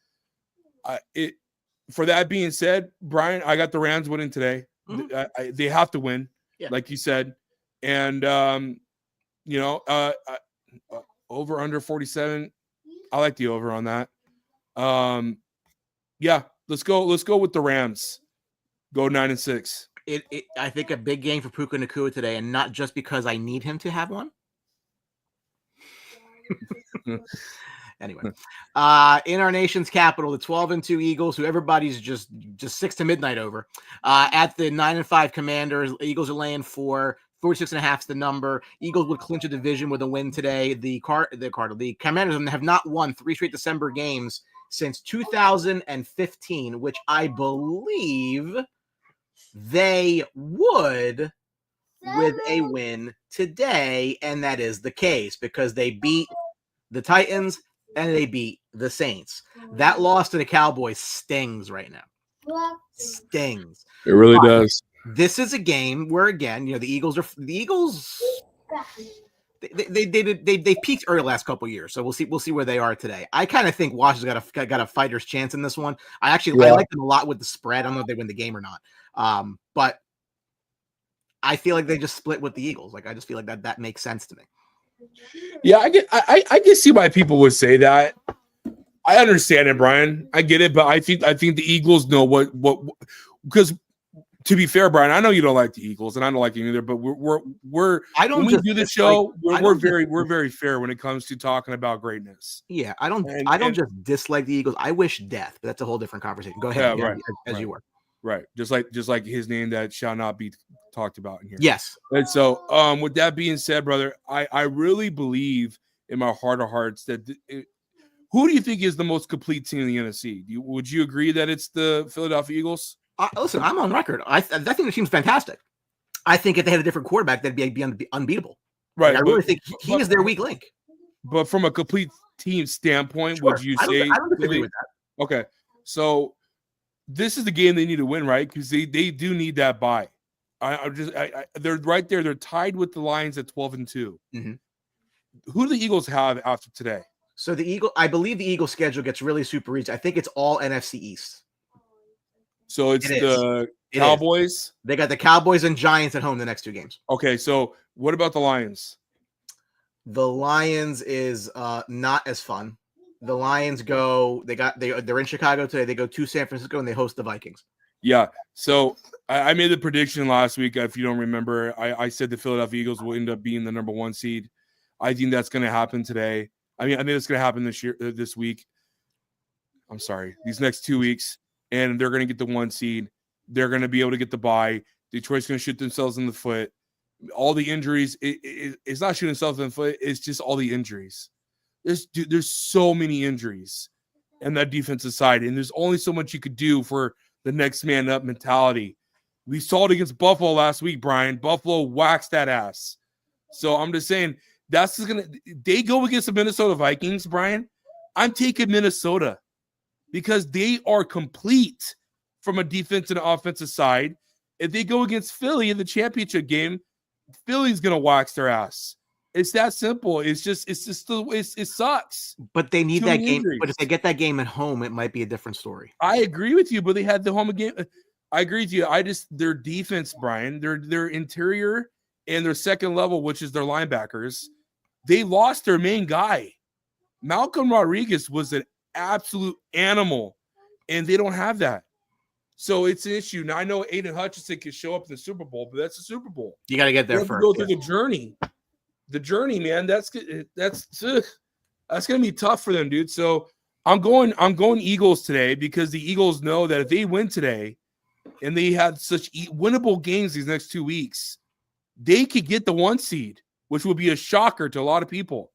For that being said, Brian, I got the Rams winning today. Mm-hmm. They have to win, like you said. And, over under 47. I like the over on that. Let's go with the Rams. Go 9-6. I think a big game for Puka Nacua today, and not just because I need him to have one. Anyway, in our nation's capital, the 12-2 Eagles, who everybody's just 6 to midnight over, at the 9-5 Commanders. Eagles are laying 46.5 is the number. Eagles would clinch a division with a win today. The Commanders have not won 3 straight December games since 2015, which I believe they would with a win today, and that is the case because they beat the Titans and they beat the Saints. That loss to the Cowboys stings right now. Stings. It really does. This is a game where, again, the Eagles they peaked early last couple years, so we'll see where they are today. I kind of think Washington's got a fighter's chance in this one. I like them a lot with the spread. I don't know if they win the game or not, but I feel like they just split with the Eagles. Like I just feel like that makes sense to me. Yeah, I can see why people would say that. I understand it, Brian. I get it, but I think the Eagles know what because. To be fair, Brian, I know you don't like the Eagles, and I don't like them either. But we're when we do the show, we're very fair when it comes to talking about greatness. Yeah, I don't just dislike the Eagles. I wish death, but that's a whole different conversation. Go ahead, as you were. Right, just like his name that shall not be talked about in here. Yes. And so, with that being said, brother, I really believe in my heart of hearts that who do you think is the most complete team in the NFC? Would you agree that it's the Philadelphia Eagles? Listen, I'm on record. I think the team's fantastic. I think if they had a different quarterback, they'd be unbeatable. Right. Like, I really think he is their weak link. But from a complete team standpoint, sure. would you say? I don't disagree with that. Okay. So this is the game they need to win, right? Because they do need that bye. They're right there. They're tied with the Lions at 12-2. Mm-hmm. Who do the Eagles have after today? So I believe the Eagles schedule gets really super easy. I think it's all NFC East. So it's the Cowboys. They got the Cowboys and Giants at home the next 2 games. Okay, so what about the Lions? The Lions is not as fun. The Lions they're in Chicago today. They go to San Francisco and they host the Vikings. Yeah. So I made the prediction last week. If you don't remember, I said the Philadelphia Eagles will end up being the number 1 seed. I think that's going to happen today. I think it's going to happen this week. I'm sorry, these next 2 weeks. And they're going to get the 1 seed. They're going to be able to get the bye. Detroit's going to shoot themselves in the foot. All the injuries, it's not shooting themselves in the foot. It's just all the injuries. There's so many injuries in that defensive side, and there's only so much you could do for the next man up mentality. We saw it against Buffalo last week, Brian. Buffalo waxed that ass. So I'm just saying they go against the Minnesota Vikings, Brian. I'm taking Minnesota. Because they are complete from a defense and offensive side. If they go against Philly in the championship game, Philly's gonna wax their ass. It's that simple. It sucks. But they need that game. But if they get that game at home, it might be a different story. I agree with you, but they had the home game. I agree with you. Their defense, Brian, their interior and their second level, which is their linebackers, they lost their main guy. Malcolm Rodriguez was an absolute animal, and they don't have that. So it's an issue. Now I know Aiden Hutchinson can show up in the Super Bowl, but that's a Super Bowl. You got to get there first. Go through the journey. The journey, man. That's gonna be tough for them, dude. So I'm going Eagles today because the Eagles know that if they win today, and they had such winnable games these next 2 weeks, they could get the 1 seed, which would be a shocker to a lot of people.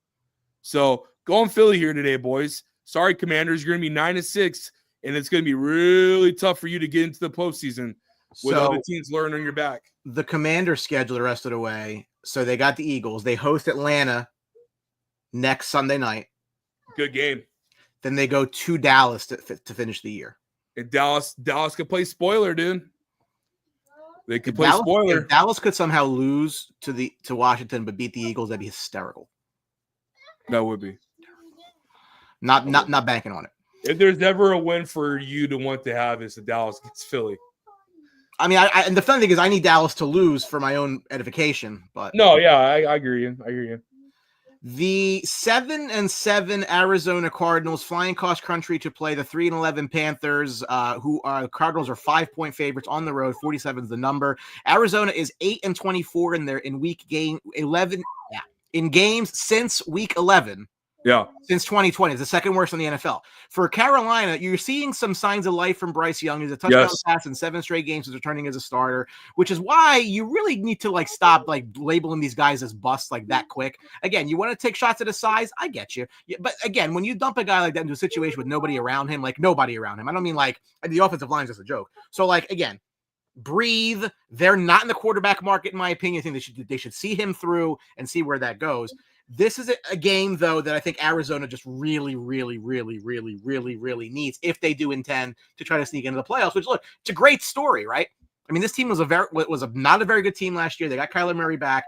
So going Philly here today, boys. Sorry, Commanders, you're going to be 9-6, and it's going to be really tough for you to get into the postseason with all the teams learning on your back. The Commanders schedule the rest of the way. So they got the Eagles. They host Atlanta next Sunday night. Good game. Then they go to Dallas to finish the year. And Dallas could play spoiler, dude. They could play spoiler. If Dallas could somehow lose to Washington but beat the Eagles, that'd be hysterical. That would be. Not banking on it. If there's ever a win for you to want to have, is the Dallas gets Philly. I mean, and the funny thing is, I need Dallas to lose for my own edification. But no, yeah, I agree. I hear you. The 7-7 Arizona Cardinals flying cross country to play the 3-11 Panthers, Cardinals are 5-point favorites on the road. 47 is the number. Arizona is 8-24 in week game 11. Yeah, in games since week 11. Yeah. Since 2020. It's the second worst in the NFL. For Carolina, you're seeing some signs of life from Bryce Young. He's a touchdown pass in 7 straight games since returning as a starter, which is why you really need to like stop like labeling these guys as busts like that quick. Again, you want to take shots at his size. I get you. But again, when you dump a guy like that into a situation with nobody around him, like nobody around him, I don't mean like the offensive line is just a joke. So like, again, breathe. They're not in the quarterback market, in my opinion. I think they should see him through and see where that goes. This is a game, though, that I think Arizona just really, really, really, really, really, really needs if they do intend to try to sneak into the playoffs, which, look, it's a great story, right? I mean, this team was not a very good team last year. They got Kyler Murray back.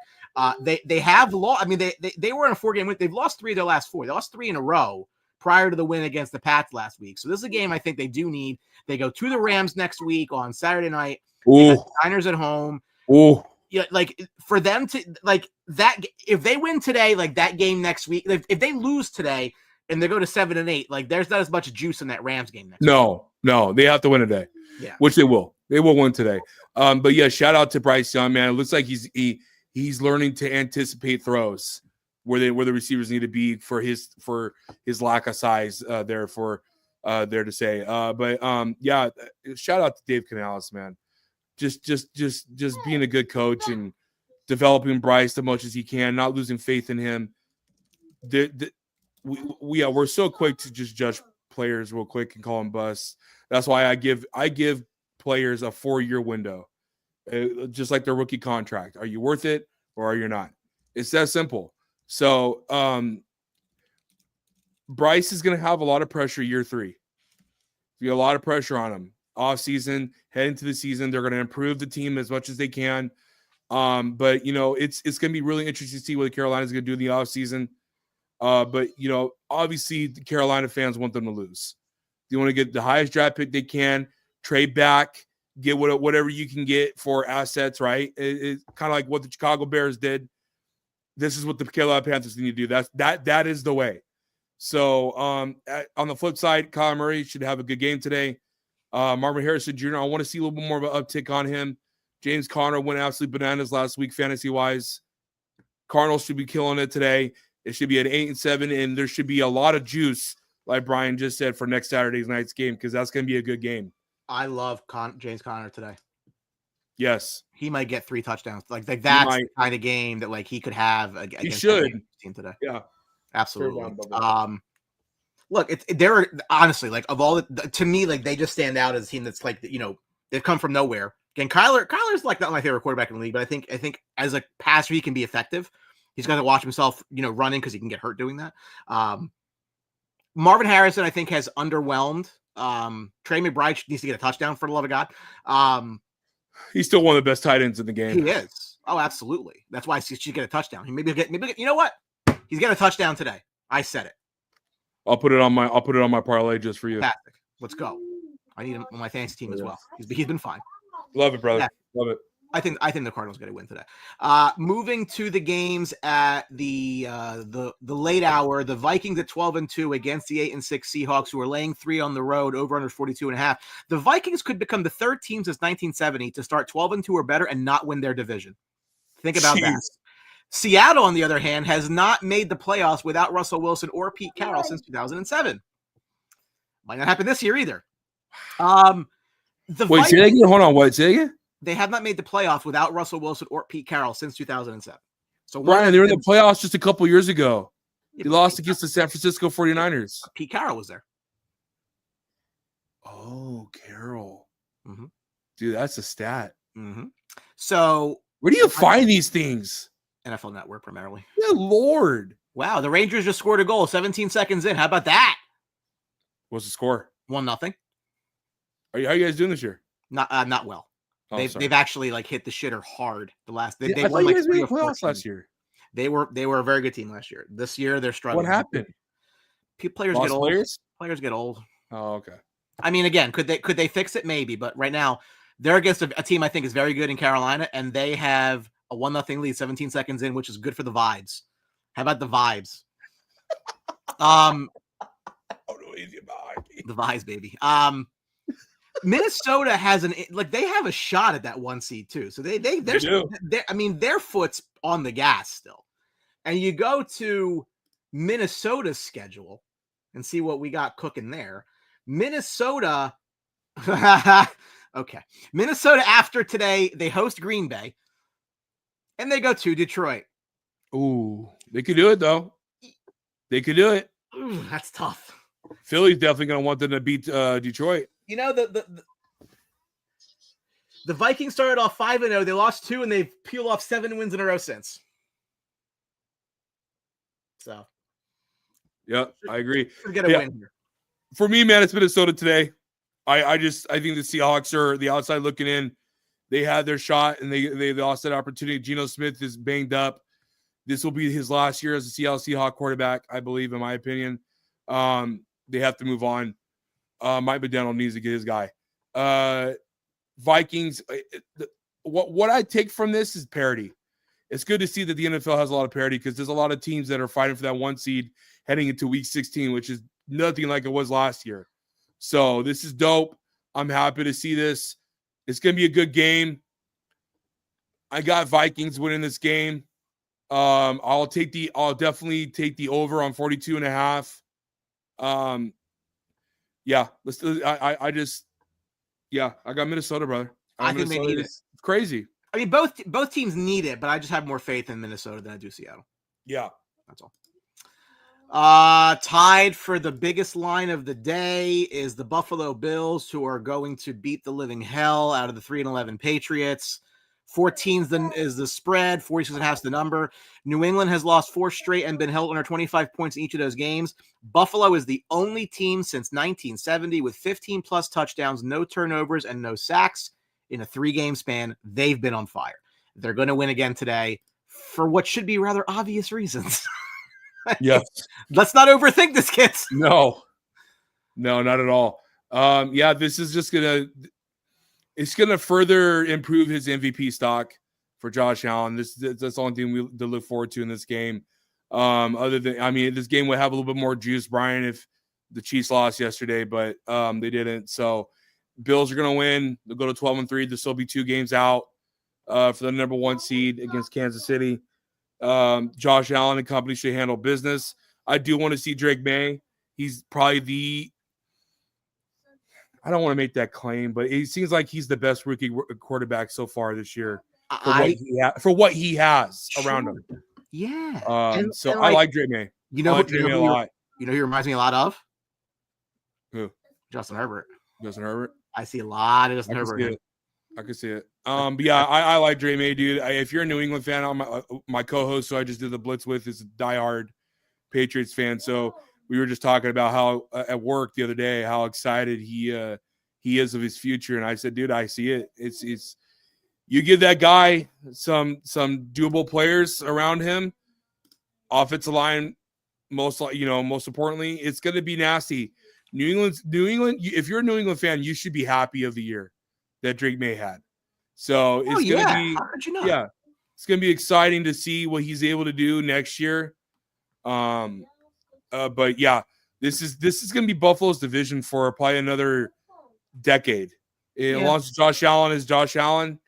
They have lost. I mean, they were in a 4-game win. They've lost 3 of their last 4. They lost 3 in a row prior to the win against the Pats last week. So this is a game I think they do need. They go to the Rams next week on Saturday night. They got the Niners at home. Ooh. Yeah, like for them to like that, if they win today, like that game next week, if they lose today and they go to 7-8, like there's not as much juice in that Rams game next week. No, they have to win today. Yeah, which they will. They will win today. But yeah, shout out to Bryce Young, man. It looks like he's learning to anticipate throws where the receivers need to be for his lack of size there to say. But yeah, shout out to Dave Canales, man. Just being a good coach and developing Bryce as much as he can, not losing faith in him. We're so quick to just judge players real quick and call them busts. That's why I give players a 4-year window, just like their rookie contract. Are you worth it or are you not? It's that simple. So Bryce is going to have a lot of pressure year 3. Be a lot of pressure on him. Off season, head into the season, they're going to improve the team as much as they can. But it's going to be really interesting to see what Carolina's going to do in the off season. But obviously the Carolina fans want them to lose. They want to get the highest draft pick they can, trade back, get whatever you can get for assets. Right? It's kind of like what the Chicago Bears did. This is what the Carolina Panthers need to do. That is the way. So on the flip side, Kyler Murray should have a good game today. Marvin Harrison Jr., I want to see a little bit more of an uptick on him. James Conner went absolutely bananas last week, fantasy-wise. Cardinals should be killing it today. It should be at 8-7, and there should be a lot of juice, like Brian just said, for next Saturday night's game, because that's going to be a good game. I love James Conner today. Yes. He might get 3 touchdowns. Like that's the kind of game that like he could have against the team today. Yeah. Absolutely. Look, they're honestly like of all to me, like they just stand out as a team that's like they've come from nowhere. Again, Kyler's like not my favorite quarterback in the league, but I think as a passer he can be effective. He's got to watch himself, running because he can get hurt doing that. Marvin Harrison, I think, has underwhelmed. Trey McBride needs to get a touchdown for the love of God. He's still one of the best tight ends in the game. He is. Oh, absolutely. That's why he should get a touchdown. He maybe get. You know what? He's getting a touchdown today. I said it. I'll put it on my parlay just for you. Fantastic. Let's go. I need him on my fantasy team as well. He's been fine. Love it, brother. Yeah. Love it. I think the Cardinals get a win today. Moving to the games at the late hour, the Vikings at 12-2 against the 8-6 Seahawks, who are laying 3 on the road, over under 42.5. The Vikings could become the 3rd team since 1970 to start 12-2 or better and not win their division. Think about that. Seattle, on the other hand, has not made the playoffs without Russell Wilson or Pete Carroll since 2007. Might not happen this year either. Say that again? Hold on. What? Say again? They have not made the playoffs without Russell Wilson or Pete Carroll since 2007. So Brian, they were in the playoffs just a couple years ago. They lost against the San Francisco 49ers. Pete Carroll was there. Oh, Carroll. Mm-hmm. Dude, that's a stat. Mm-hmm. So where do you find these things? NFL Network primarily. Good Lord. Wow, the Rangers just scored a goal 17 seconds in. How about that? What's the score? 1-0. How are you guys doing this year? Not well. Oh, they've actually like hit the shitter hard the last. They I won thought you guys like made playoffs last year. They were a very good team last year. This year they're struggling. What happened? Players get old. Players get old. Oh, okay. I mean, again, could they fix it? Maybe, but right now they're against a team I think is very good in Carolina, and they have a 1-0 lead, 17 seconds in, which is good for the vibes. How about the vibes? The vibes, baby. Minnesota has they have a shot at that 1 seed too. So they're I mean, their foot's on the gas still. And you go to Minnesota's schedule and see what we got cooking there. Minnesota. Okay. Minnesota after today, they host Green Bay and they go to Detroit. Ooh, they could do it though. They could do it. Ooh, that's tough. Philly's definitely going to want them to beat Detroit. You know, the Vikings started off 5-0. They lost 2 and they've peeled off 7 wins in a row since. So, yeah, I agree. Get a win here. For me, man, it's Minnesota today. I think the Seahawks are the outside looking in. They had their shot and they lost that opportunity. Geno Smith is banged up. This will be his last year as a Seattle Seahawks quarterback, I believe, in my opinion. They have to move on. Mike McDaniel needs to get his guy. Vikings, what I take from this is parity. It's good to see that the NFL has a lot of parity because there's a lot of teams that are fighting for that 1 seed heading into week 16, which is nothing like it was last year. So this is dope. I'm happy to see this. It's going to be a good game. I got Vikings winning this game. I'll definitely take the over on 42.5. Yeah, I got Minnesota, brother. I think they need it. It's crazy. I mean, both teams need it, but I just have more faith in Minnesota than I do Seattle. Yeah. That's all. Tied for the biggest line of the day is the Buffalo Bills, who are going to beat the living hell out of the 3-11 Patriots. 14 is the spread, 46.5 is the number. New England has lost 4 straight and been held under 25 points in each of those games. Buffalo is the only team since 1970 with 15-plus touchdowns, no turnovers, and no sacks in a 3-game span. They've been on fire. They're going to win again today for what should be rather obvious reasons. Yes. Let's not overthink this, kids. No, not at all. This is just it's gonna further improve his MVP stock for Josh Allen. That's the only thing to look forward to in this game. This game would have a little bit more juice, Brian, if the Chiefs lost yesterday, but they didn't. So Bills are gonna win. They'll go to 12-3. There'll still be 2 games out for the number 1 seed against Kansas City. Josh Allen and company should handle business. I do want to see Drake May. He's probably I don't want to make that claim, but it seems like he's the best rookie quarterback so far this year for what he has around him. Yeah. I like Drake May. You know, Drake May a lot. You know who he reminds me a lot of? Who? Justin Herbert. Justin Herbert? I see a lot of Justin Herbert. I can see it. But yeah, I like Drake May, dude. If you're a New England fan, my co-host who I just did the Blitz with is a diehard Patriots fan. So we were just talking about how at work the other day, how excited he is of his future. And I said, dude, I see it. It's you give that guy some doable players around him, offensive line, most importantly, it's going to be nasty. New England. If you're a New England fan, you should be happy of the year that Drake May had. So it's going to be, how could you not? Yeah, it's going to be exciting to see what he's able to do next year. But yeah, this is going to be Buffalo's division for probably another decade. As long as Josh Allen is Josh Allen,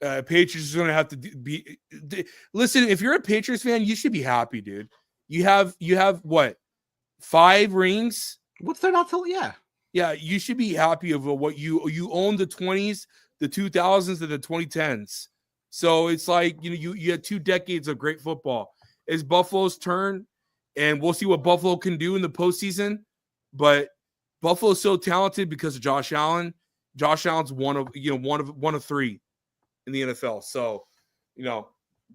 Patriots are going to have to be. Listen, if you're a Patriots fan, you should be happy, dude. You have what, 5 rings? What's there not to? Yeah. Yeah, you should be happy of what you own the 20s, the 2000s, and the 2010s. So it's like, you had 2 decades of great football. It's Buffalo's turn, and we'll see what Buffalo can do in the postseason. But Buffalo's so talented because of Josh Allen. Josh Allen's one of 3 in the NFL. So,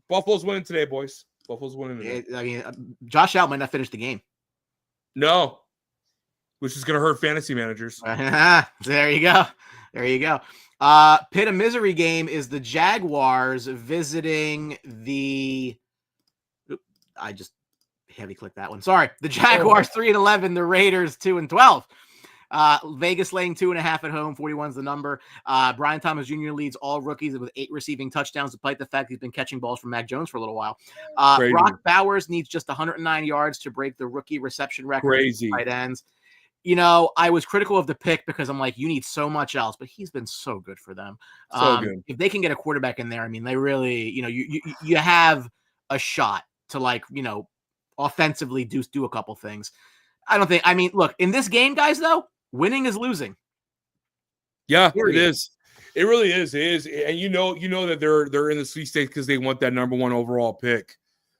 Buffalo's winning today, boys. Buffalo's winning today. Josh Allen might not finish the game. No. Which is going to hurt fantasy managers. There you go. Pit of misery game is the Jaguars visiting the. I just heavy clicked that one. Sorry. The Jaguars 3-11, the Raiders 2-12. Vegas laying 2.5 at home. 41 is the number. Brian Thomas Jr. leads all rookies with 8 receiving touchdowns, despite the fact he's been catching balls from Mac Jones for a little while. Brock Bowers needs just 109 yards to break the rookie reception record. Crazy. Tight ends. I was critical of the pick because I'm like, you need so much else, but he's been so good for them. So good. If they can get a quarterback in there, I mean, they really, you have a shot to offensively do a couple things. I mean, look, in this game, guys, though, winning is losing. Yeah, Period. it is. It really is. It is. And you know that they're in the sweepstakes because they want that number 1 overall pick,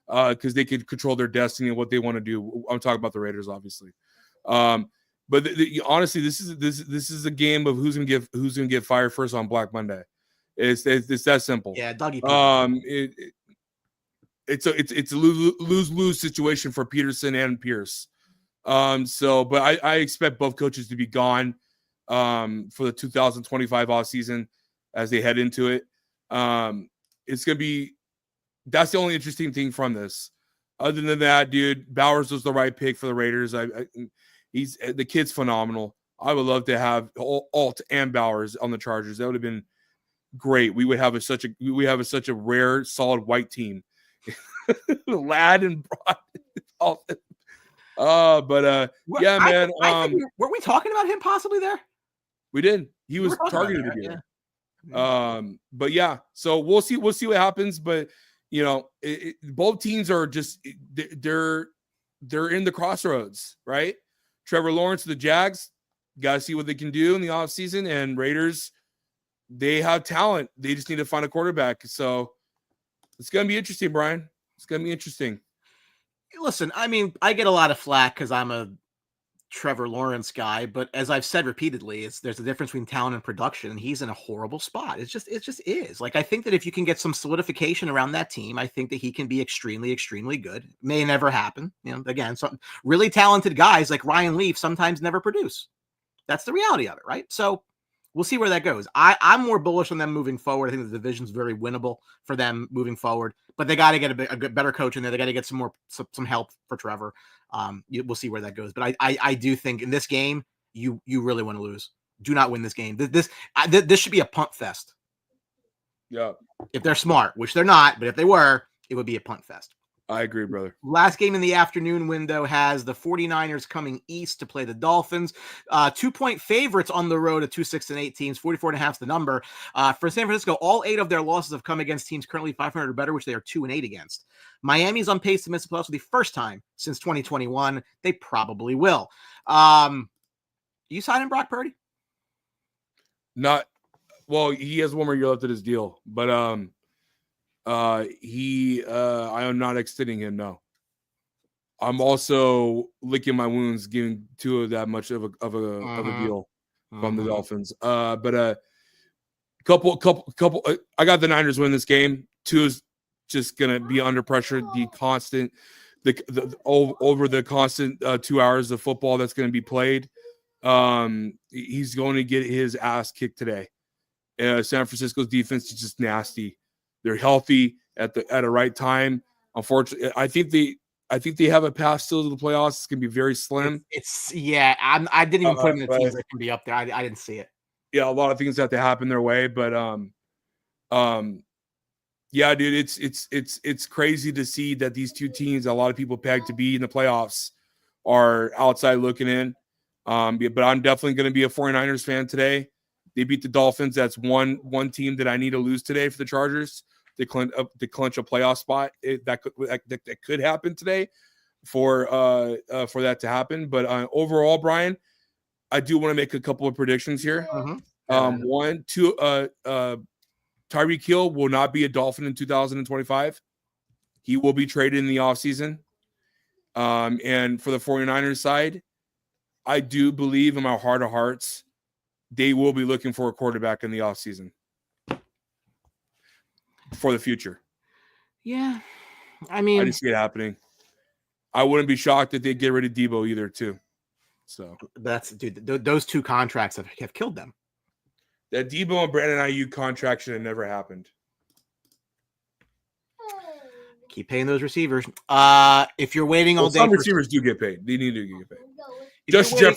because they could control their destiny and what they want to do. I'm talking about the Raiders, obviously. But honestly, this is a game of who's gonna get fired first on Black Monday. It's that simple. Yeah, Dougie. It's a lose-lose situation for Peterson and Pierce. But I expect both coaches to be gone for the 2025 offseason as they head into it. It's gonna be, that's the only interesting thing from this. Other than that, dude, Bowers was the right pick for the Raiders. He's the kid's phenomenal. I would love to have Alt and Bowers on the Chargers. That would have been great. We would have such a rare, solid white team. Ladd and Broad. Yeah, man. Were we talking about him possibly there? We did. He was targeted to be there. But yeah, so we'll see what happens. But you know, both teams are just they're in the crossroads, right? Trevor Lawrence, the Jags, gotta see what they can do in the offseason, and Raiders, they have talent. They just need to find a quarterback. So it's gonna be interesting, Brian. It's gonna be interesting. Listen, I mean, I get a lot of flack because I'm a Trevor Lawrence guy, but as I've said repeatedly, there's a difference between talent and production, and he's in a horrible spot. It just is. Like, I think that if you can get some solidification around that team, I think that he can be extremely, extremely good. May never happen. You know, again, some really talented guys like Ryan Leaf sometimes never produce. That's the reality of it, right? So we'll see where that goes. I'm more bullish on them moving forward. I think the division's very winnable for them moving forward, but they got to get a better coach in there. They got to get some help for Trevor. We'll see where that goes. But I do think in this game, you really want to lose. Do not win this game. This should be a punt fest. Yeah. If they're smart, which they're not, but if they were, it would be a punt fest. I agree, brother. Last game in the afternoon window has the 49ers coming east to play the Dolphins. 2-point favorites on the road at 2-6-8 teams. 44.5 is the number. For San Francisco, all 8 of their losses have come against teams currently 500 or better, which they are 2-8 against. Miami's on pace to miss the playoffs for the first time since 2021. They probably will. You signing Brock Purdy? Not well. He has one more year left of his deal, but I am not extending him. No, I'm also licking my wounds, giving Tua that much of a deal from the Dolphins. But couple. I got the Niners win this game. Tua's just gonna be under pressure. The constant, over the constant 2 hours of football that's going to be played. He's going to get his ass kicked today. San Francisco's defense is just nasty. They're healthy at a right time. Unfortunately, I think they have a path still to the playoffs. It's gonna be very slim. I didn't even put them in the teams that can be up there. I didn't see it. Yeah, a lot of things have to happen their way, but yeah, dude, it's crazy to see that these two teams, a lot of people pegged to be in the playoffs, are outside looking in. But I'm definitely going to be a 49ers fan today. They beat the Dolphins. That's one team that I need to lose today for the Chargers to clinch a playoff spot. That could happen today for that to happen. But overall, Brian, I do want to make a couple of predictions here. One, two, Tyreek Hill will not be a Dolphin in 2025. He will be traded in the offseason. And for the 49ers side, I do believe in my heart of hearts they will be looking for a quarterback in the offseason for the future. Yeah. I mean, I just see it happening. I wouldn't be shocked if they get rid of Debo either, too. So those two contracts have killed them. That Debo and Brandon Ayuk contract should have never happened. Keep paying those receivers. If you're waiting all day, some receivers do get paid. They need to get paid. Justin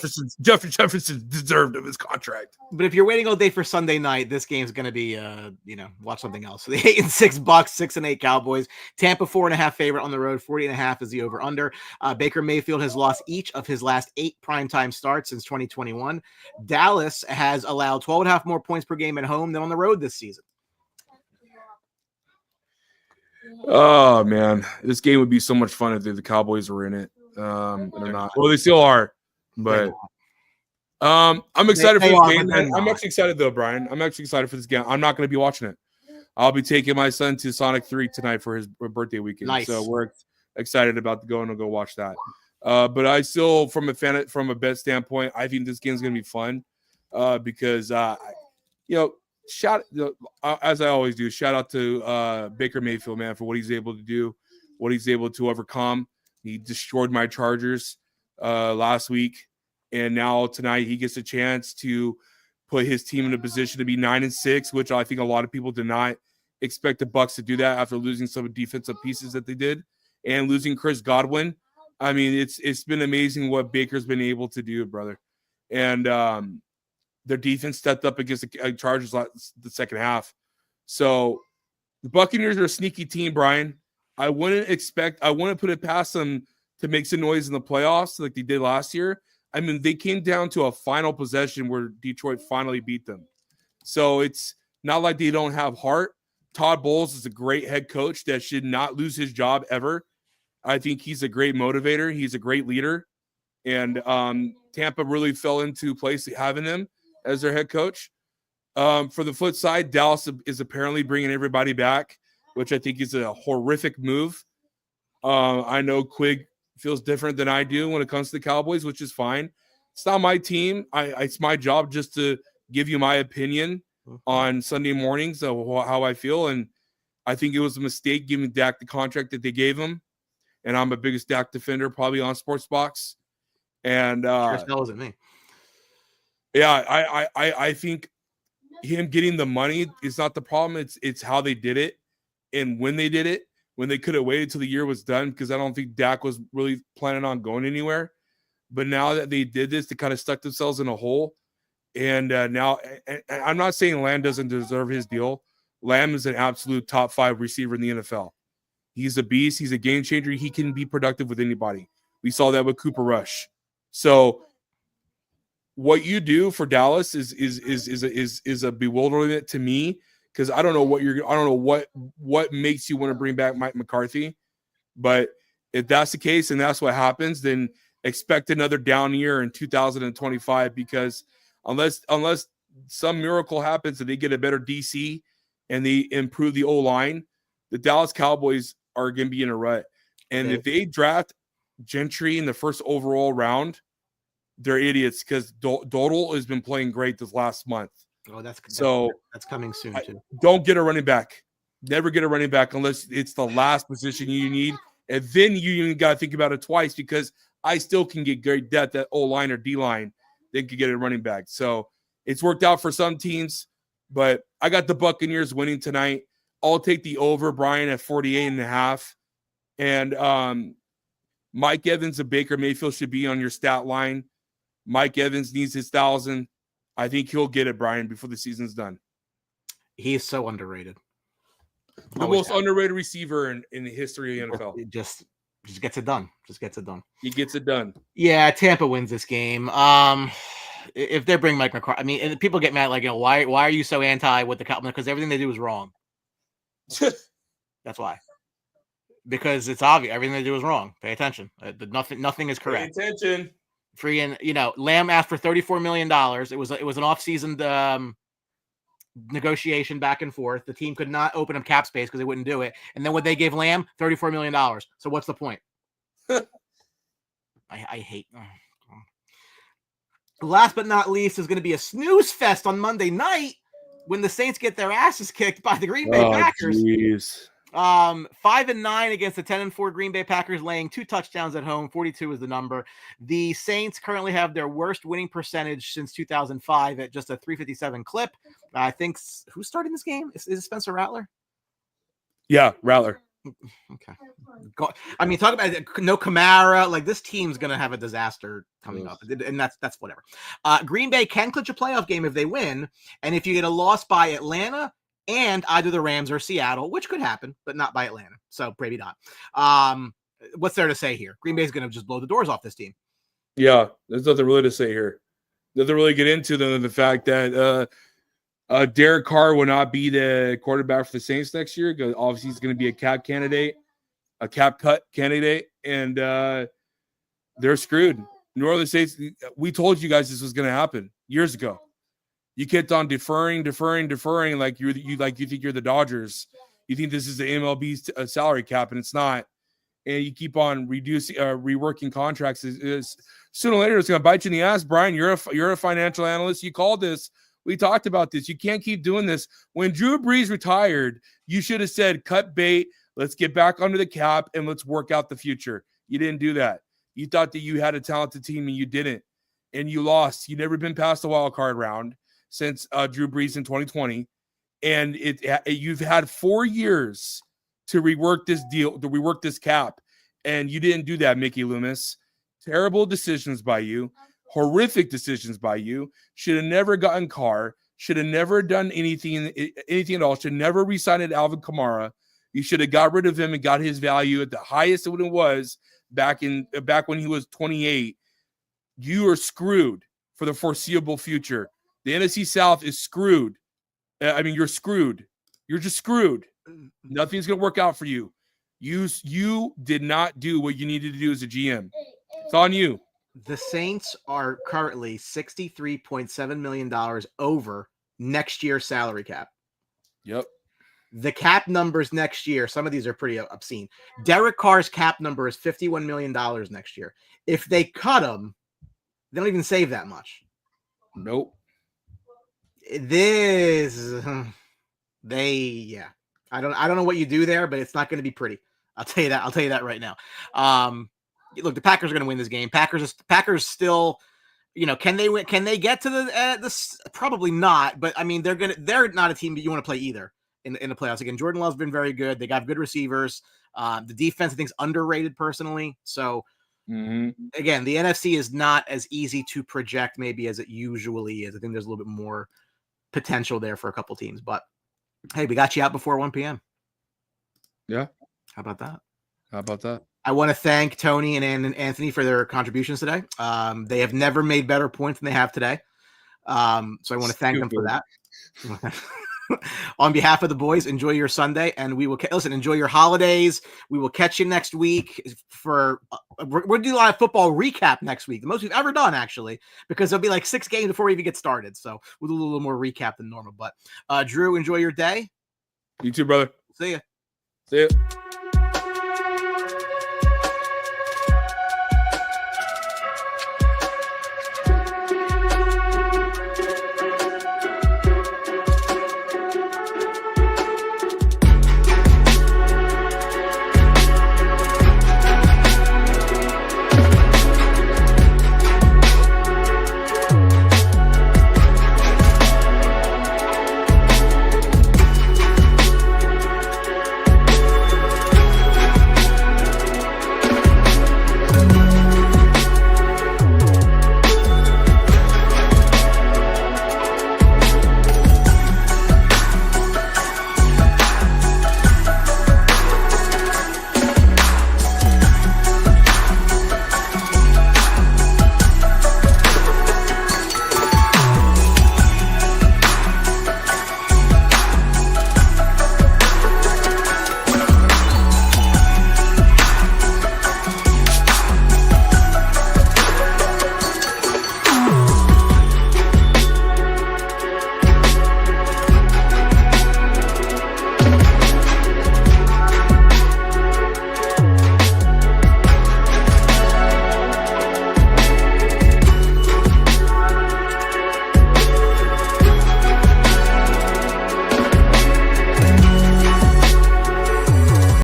Jefferson deserved of his contract. But if you're waiting all day for Sunday night, this game's going to be, watch something else. So the 8-6 Bucks, 6-8 Cowboys. Tampa 4.5 favorite on the road. 40.5 is the over under. Baker Mayfield has lost each of his last 8 primetime starts since 2021. Dallas has allowed 12.5 more points per game at home than on the road this season. Oh man, this game would be so much fun if the Cowboys were in it. They're not. Well, they still are, but I'm excited for this game. I'm actually excited though, Brian. I'm actually excited for this game. I'm not going to be watching it. I'll be taking my son to Sonic 3 tonight for his birthday weekend. Nice. So we're excited about going to go watch that. But I still, from a bet standpoint, I think this game's going to be fun because as I always do, shout out to Baker Mayfield, man, for what he's able to do, what he's able to overcome. He destroyed my Chargers last week, and now tonight he gets a chance to put his team in a position to be 9-6, which I think a lot of people did not expect the Bucs to do that after losing some defensive pieces that they did and losing Chris Godwin. I mean, it's been amazing what Baker's been able to do, brother. And their defense stepped up against the Chargers the second half. So the Buccaneers are a sneaky team, Brian. I wouldn't put it past them to make some noise in the playoffs like they did last year. I mean, they came down to a final possession where Detroit finally beat them. So it's not like they don't have heart. Todd Bowles is a great head coach that should not lose his job ever. I think he's a great motivator. He's a great leader. And Tampa really fell into place having him as their head coach. For the flip side, Dallas is apparently bringing everybody back, which I think is a horrific move. I know Quigg feels different than I do when it comes to the Cowboys, which is fine. It's not my team. It's my job just to give you my opinion on Sunday mornings of how I feel. And I think it was a mistake giving Dak the contract that they gave him. And I'm a biggest Dak defender probably on Sportsbox. And sure wasn't me. Yeah, I think him getting the money is not the problem. It's how they did it and when they did it, when they could have waited till the year was done, because I don't think Dak was really planning on going anywhere. But now that they did this, they kind of stuck themselves in a hole. And now, and I'm not saying Lamb doesn't deserve his deal. Lamb is an absolute top 5 receiver in the NFL. He's a beast. He's a game changer. He can be productive with anybody. We saw that with Cooper Rush. So what you do for Dallas is a bewilderment to me, because I don't know what makes you want to bring back Mike McCarthy. But if that's the case and that's what happens, then expect another down year in 2025, because unless some miracle happens and they get a better DC and they improve the O-line, the Dallas Cowboys are going to be in a rut. And if they draft Gentry in the first overall round, they're idiots, because Dodal has been playing great this last month. Oh, that's coming soon too. Don't get a running back. Never get a running back unless it's the last position you need. And then you even got to think about it twice, because I still can get great depth at O-line or D-line. They could get a running back. So it's worked out for some teams, but I got the Buccaneers winning tonight. I'll take the over, Brian, at 48.5. And Mike Evans and Baker Mayfield should be on your stat line. Mike Evans needs his 1,000. I think he'll get it, Brian, before the season's done. He is so underrated. The most underrated receiver in the history of the NFL. It just gets it done. Just gets it done. He gets it done. Yeah, Tampa wins this game. If they bring Mike McCarthy, I mean, and people get mad like, why are you so anti with the Cowboys? Because everything they do is wrong. That's why. Because it's obvious everything they do is wrong. Pay attention. Nothing is correct. Pay attention. Freaking, Lamb asked for $34 million. It was an off-season negotiation back and forth. The team could not open up cap space because they wouldn't do it. And then what they gave Lamb, $34 million. So what's the point? I hate. Last but not least is going to be a snooze fest on Monday night when the Saints get their asses kicked by the Green Bay Packers. Geez. 5-9 against the 10-4 Green Bay Packers, laying 2 touchdowns at home. 42 is the number. The Saints currently have their worst winning percentage since 2005 at just a 357 clip. I think who's starting this game? Is it Spencer Rattler? Yeah, Rattler. Okay. I mean, talk about no Kamara. Like, this team's gonna have a disaster coming up, and that's whatever. Green Bay can clinch a playoff game if they win, and if you get a loss by Atlanta and either the Rams or Seattle, which could happen, but not by Atlanta. So maybe not. What's there to say here? Green Bay's going to just blow the doors off this team. Yeah, there's nothing really to say here. Nothing really get into than the fact that Derek Carr will not be the quarterback for the Saints next year. Because obviously, he's going to be a cap cut candidate, and they're screwed. New Orleans Saints. We told you guys this was going to happen years ago. You kept on deferring, like you think you're the Dodgers. You think this is the MLB's salary cap, and it's not. And you keep on reworking contracts. Sooner or later, it's going to bite you in the ass. Brian, you're a financial analyst. You called this. We talked about this. You can't keep doing this. When Drew Brees retired, you should have said, cut bait. Let's get back under the cap and let's work out the future. You didn't do that. You thought that you had a talented team and you didn't. And you lost. You've never been past the wild card round since Drew Brees in 2020. And you've had 4 years to rework this deal, to rework this cap. And you didn't do that, Mickey Loomis. Terrible decisions by you. Horrific decisions by you. Should have never gotten Carr. Should have never done anything at all. Should have never re-signed Alvin Kamara. You should have got rid of him and got his value at the highest of what it was back when he was 28. You are screwed for the foreseeable future. The NFC South is screwed. You're screwed. You're just screwed. Nothing's going to work out for you. You did not do what you needed to do as a GM. It's on you. The Saints are currently $63.7 million over next year's salary cap. Yep. The cap numbers next year, some of these are pretty obscene. Derek Carr's cap number is $51 million next year. If they cut him, they don't even save that much. Nope. I don't know what you do there, but it's not going to be pretty. I'll tell you that right now. Look, the Packers are going to win this game. Packers still, can they win? Can they get to the probably not, but I mean, they're not a team that you want to play either in the playoffs. Again, Jordan Love's been very good. They got good receivers. The defense, I think, is underrated personally. So again, the NFC is not as easy to project maybe as it usually is. I think there's a little bit more potential there for a couple teams, but hey, we got you out before 1 p.m. Yeah. How about that? I want to thank Tony and Anthony for their contributions today. They have never made better points than they have today. So I want to thank them for that. On behalf of the boys, enjoy your Sunday, and we will enjoy your holidays. We will catch you next week for we're going to do a live football recap next week, the most we've ever done, actually, because there'll be like 6 games before we even get started. So we'll do a little more recap than normal. But Drew, enjoy your day. You too, brother. See ya. See ya.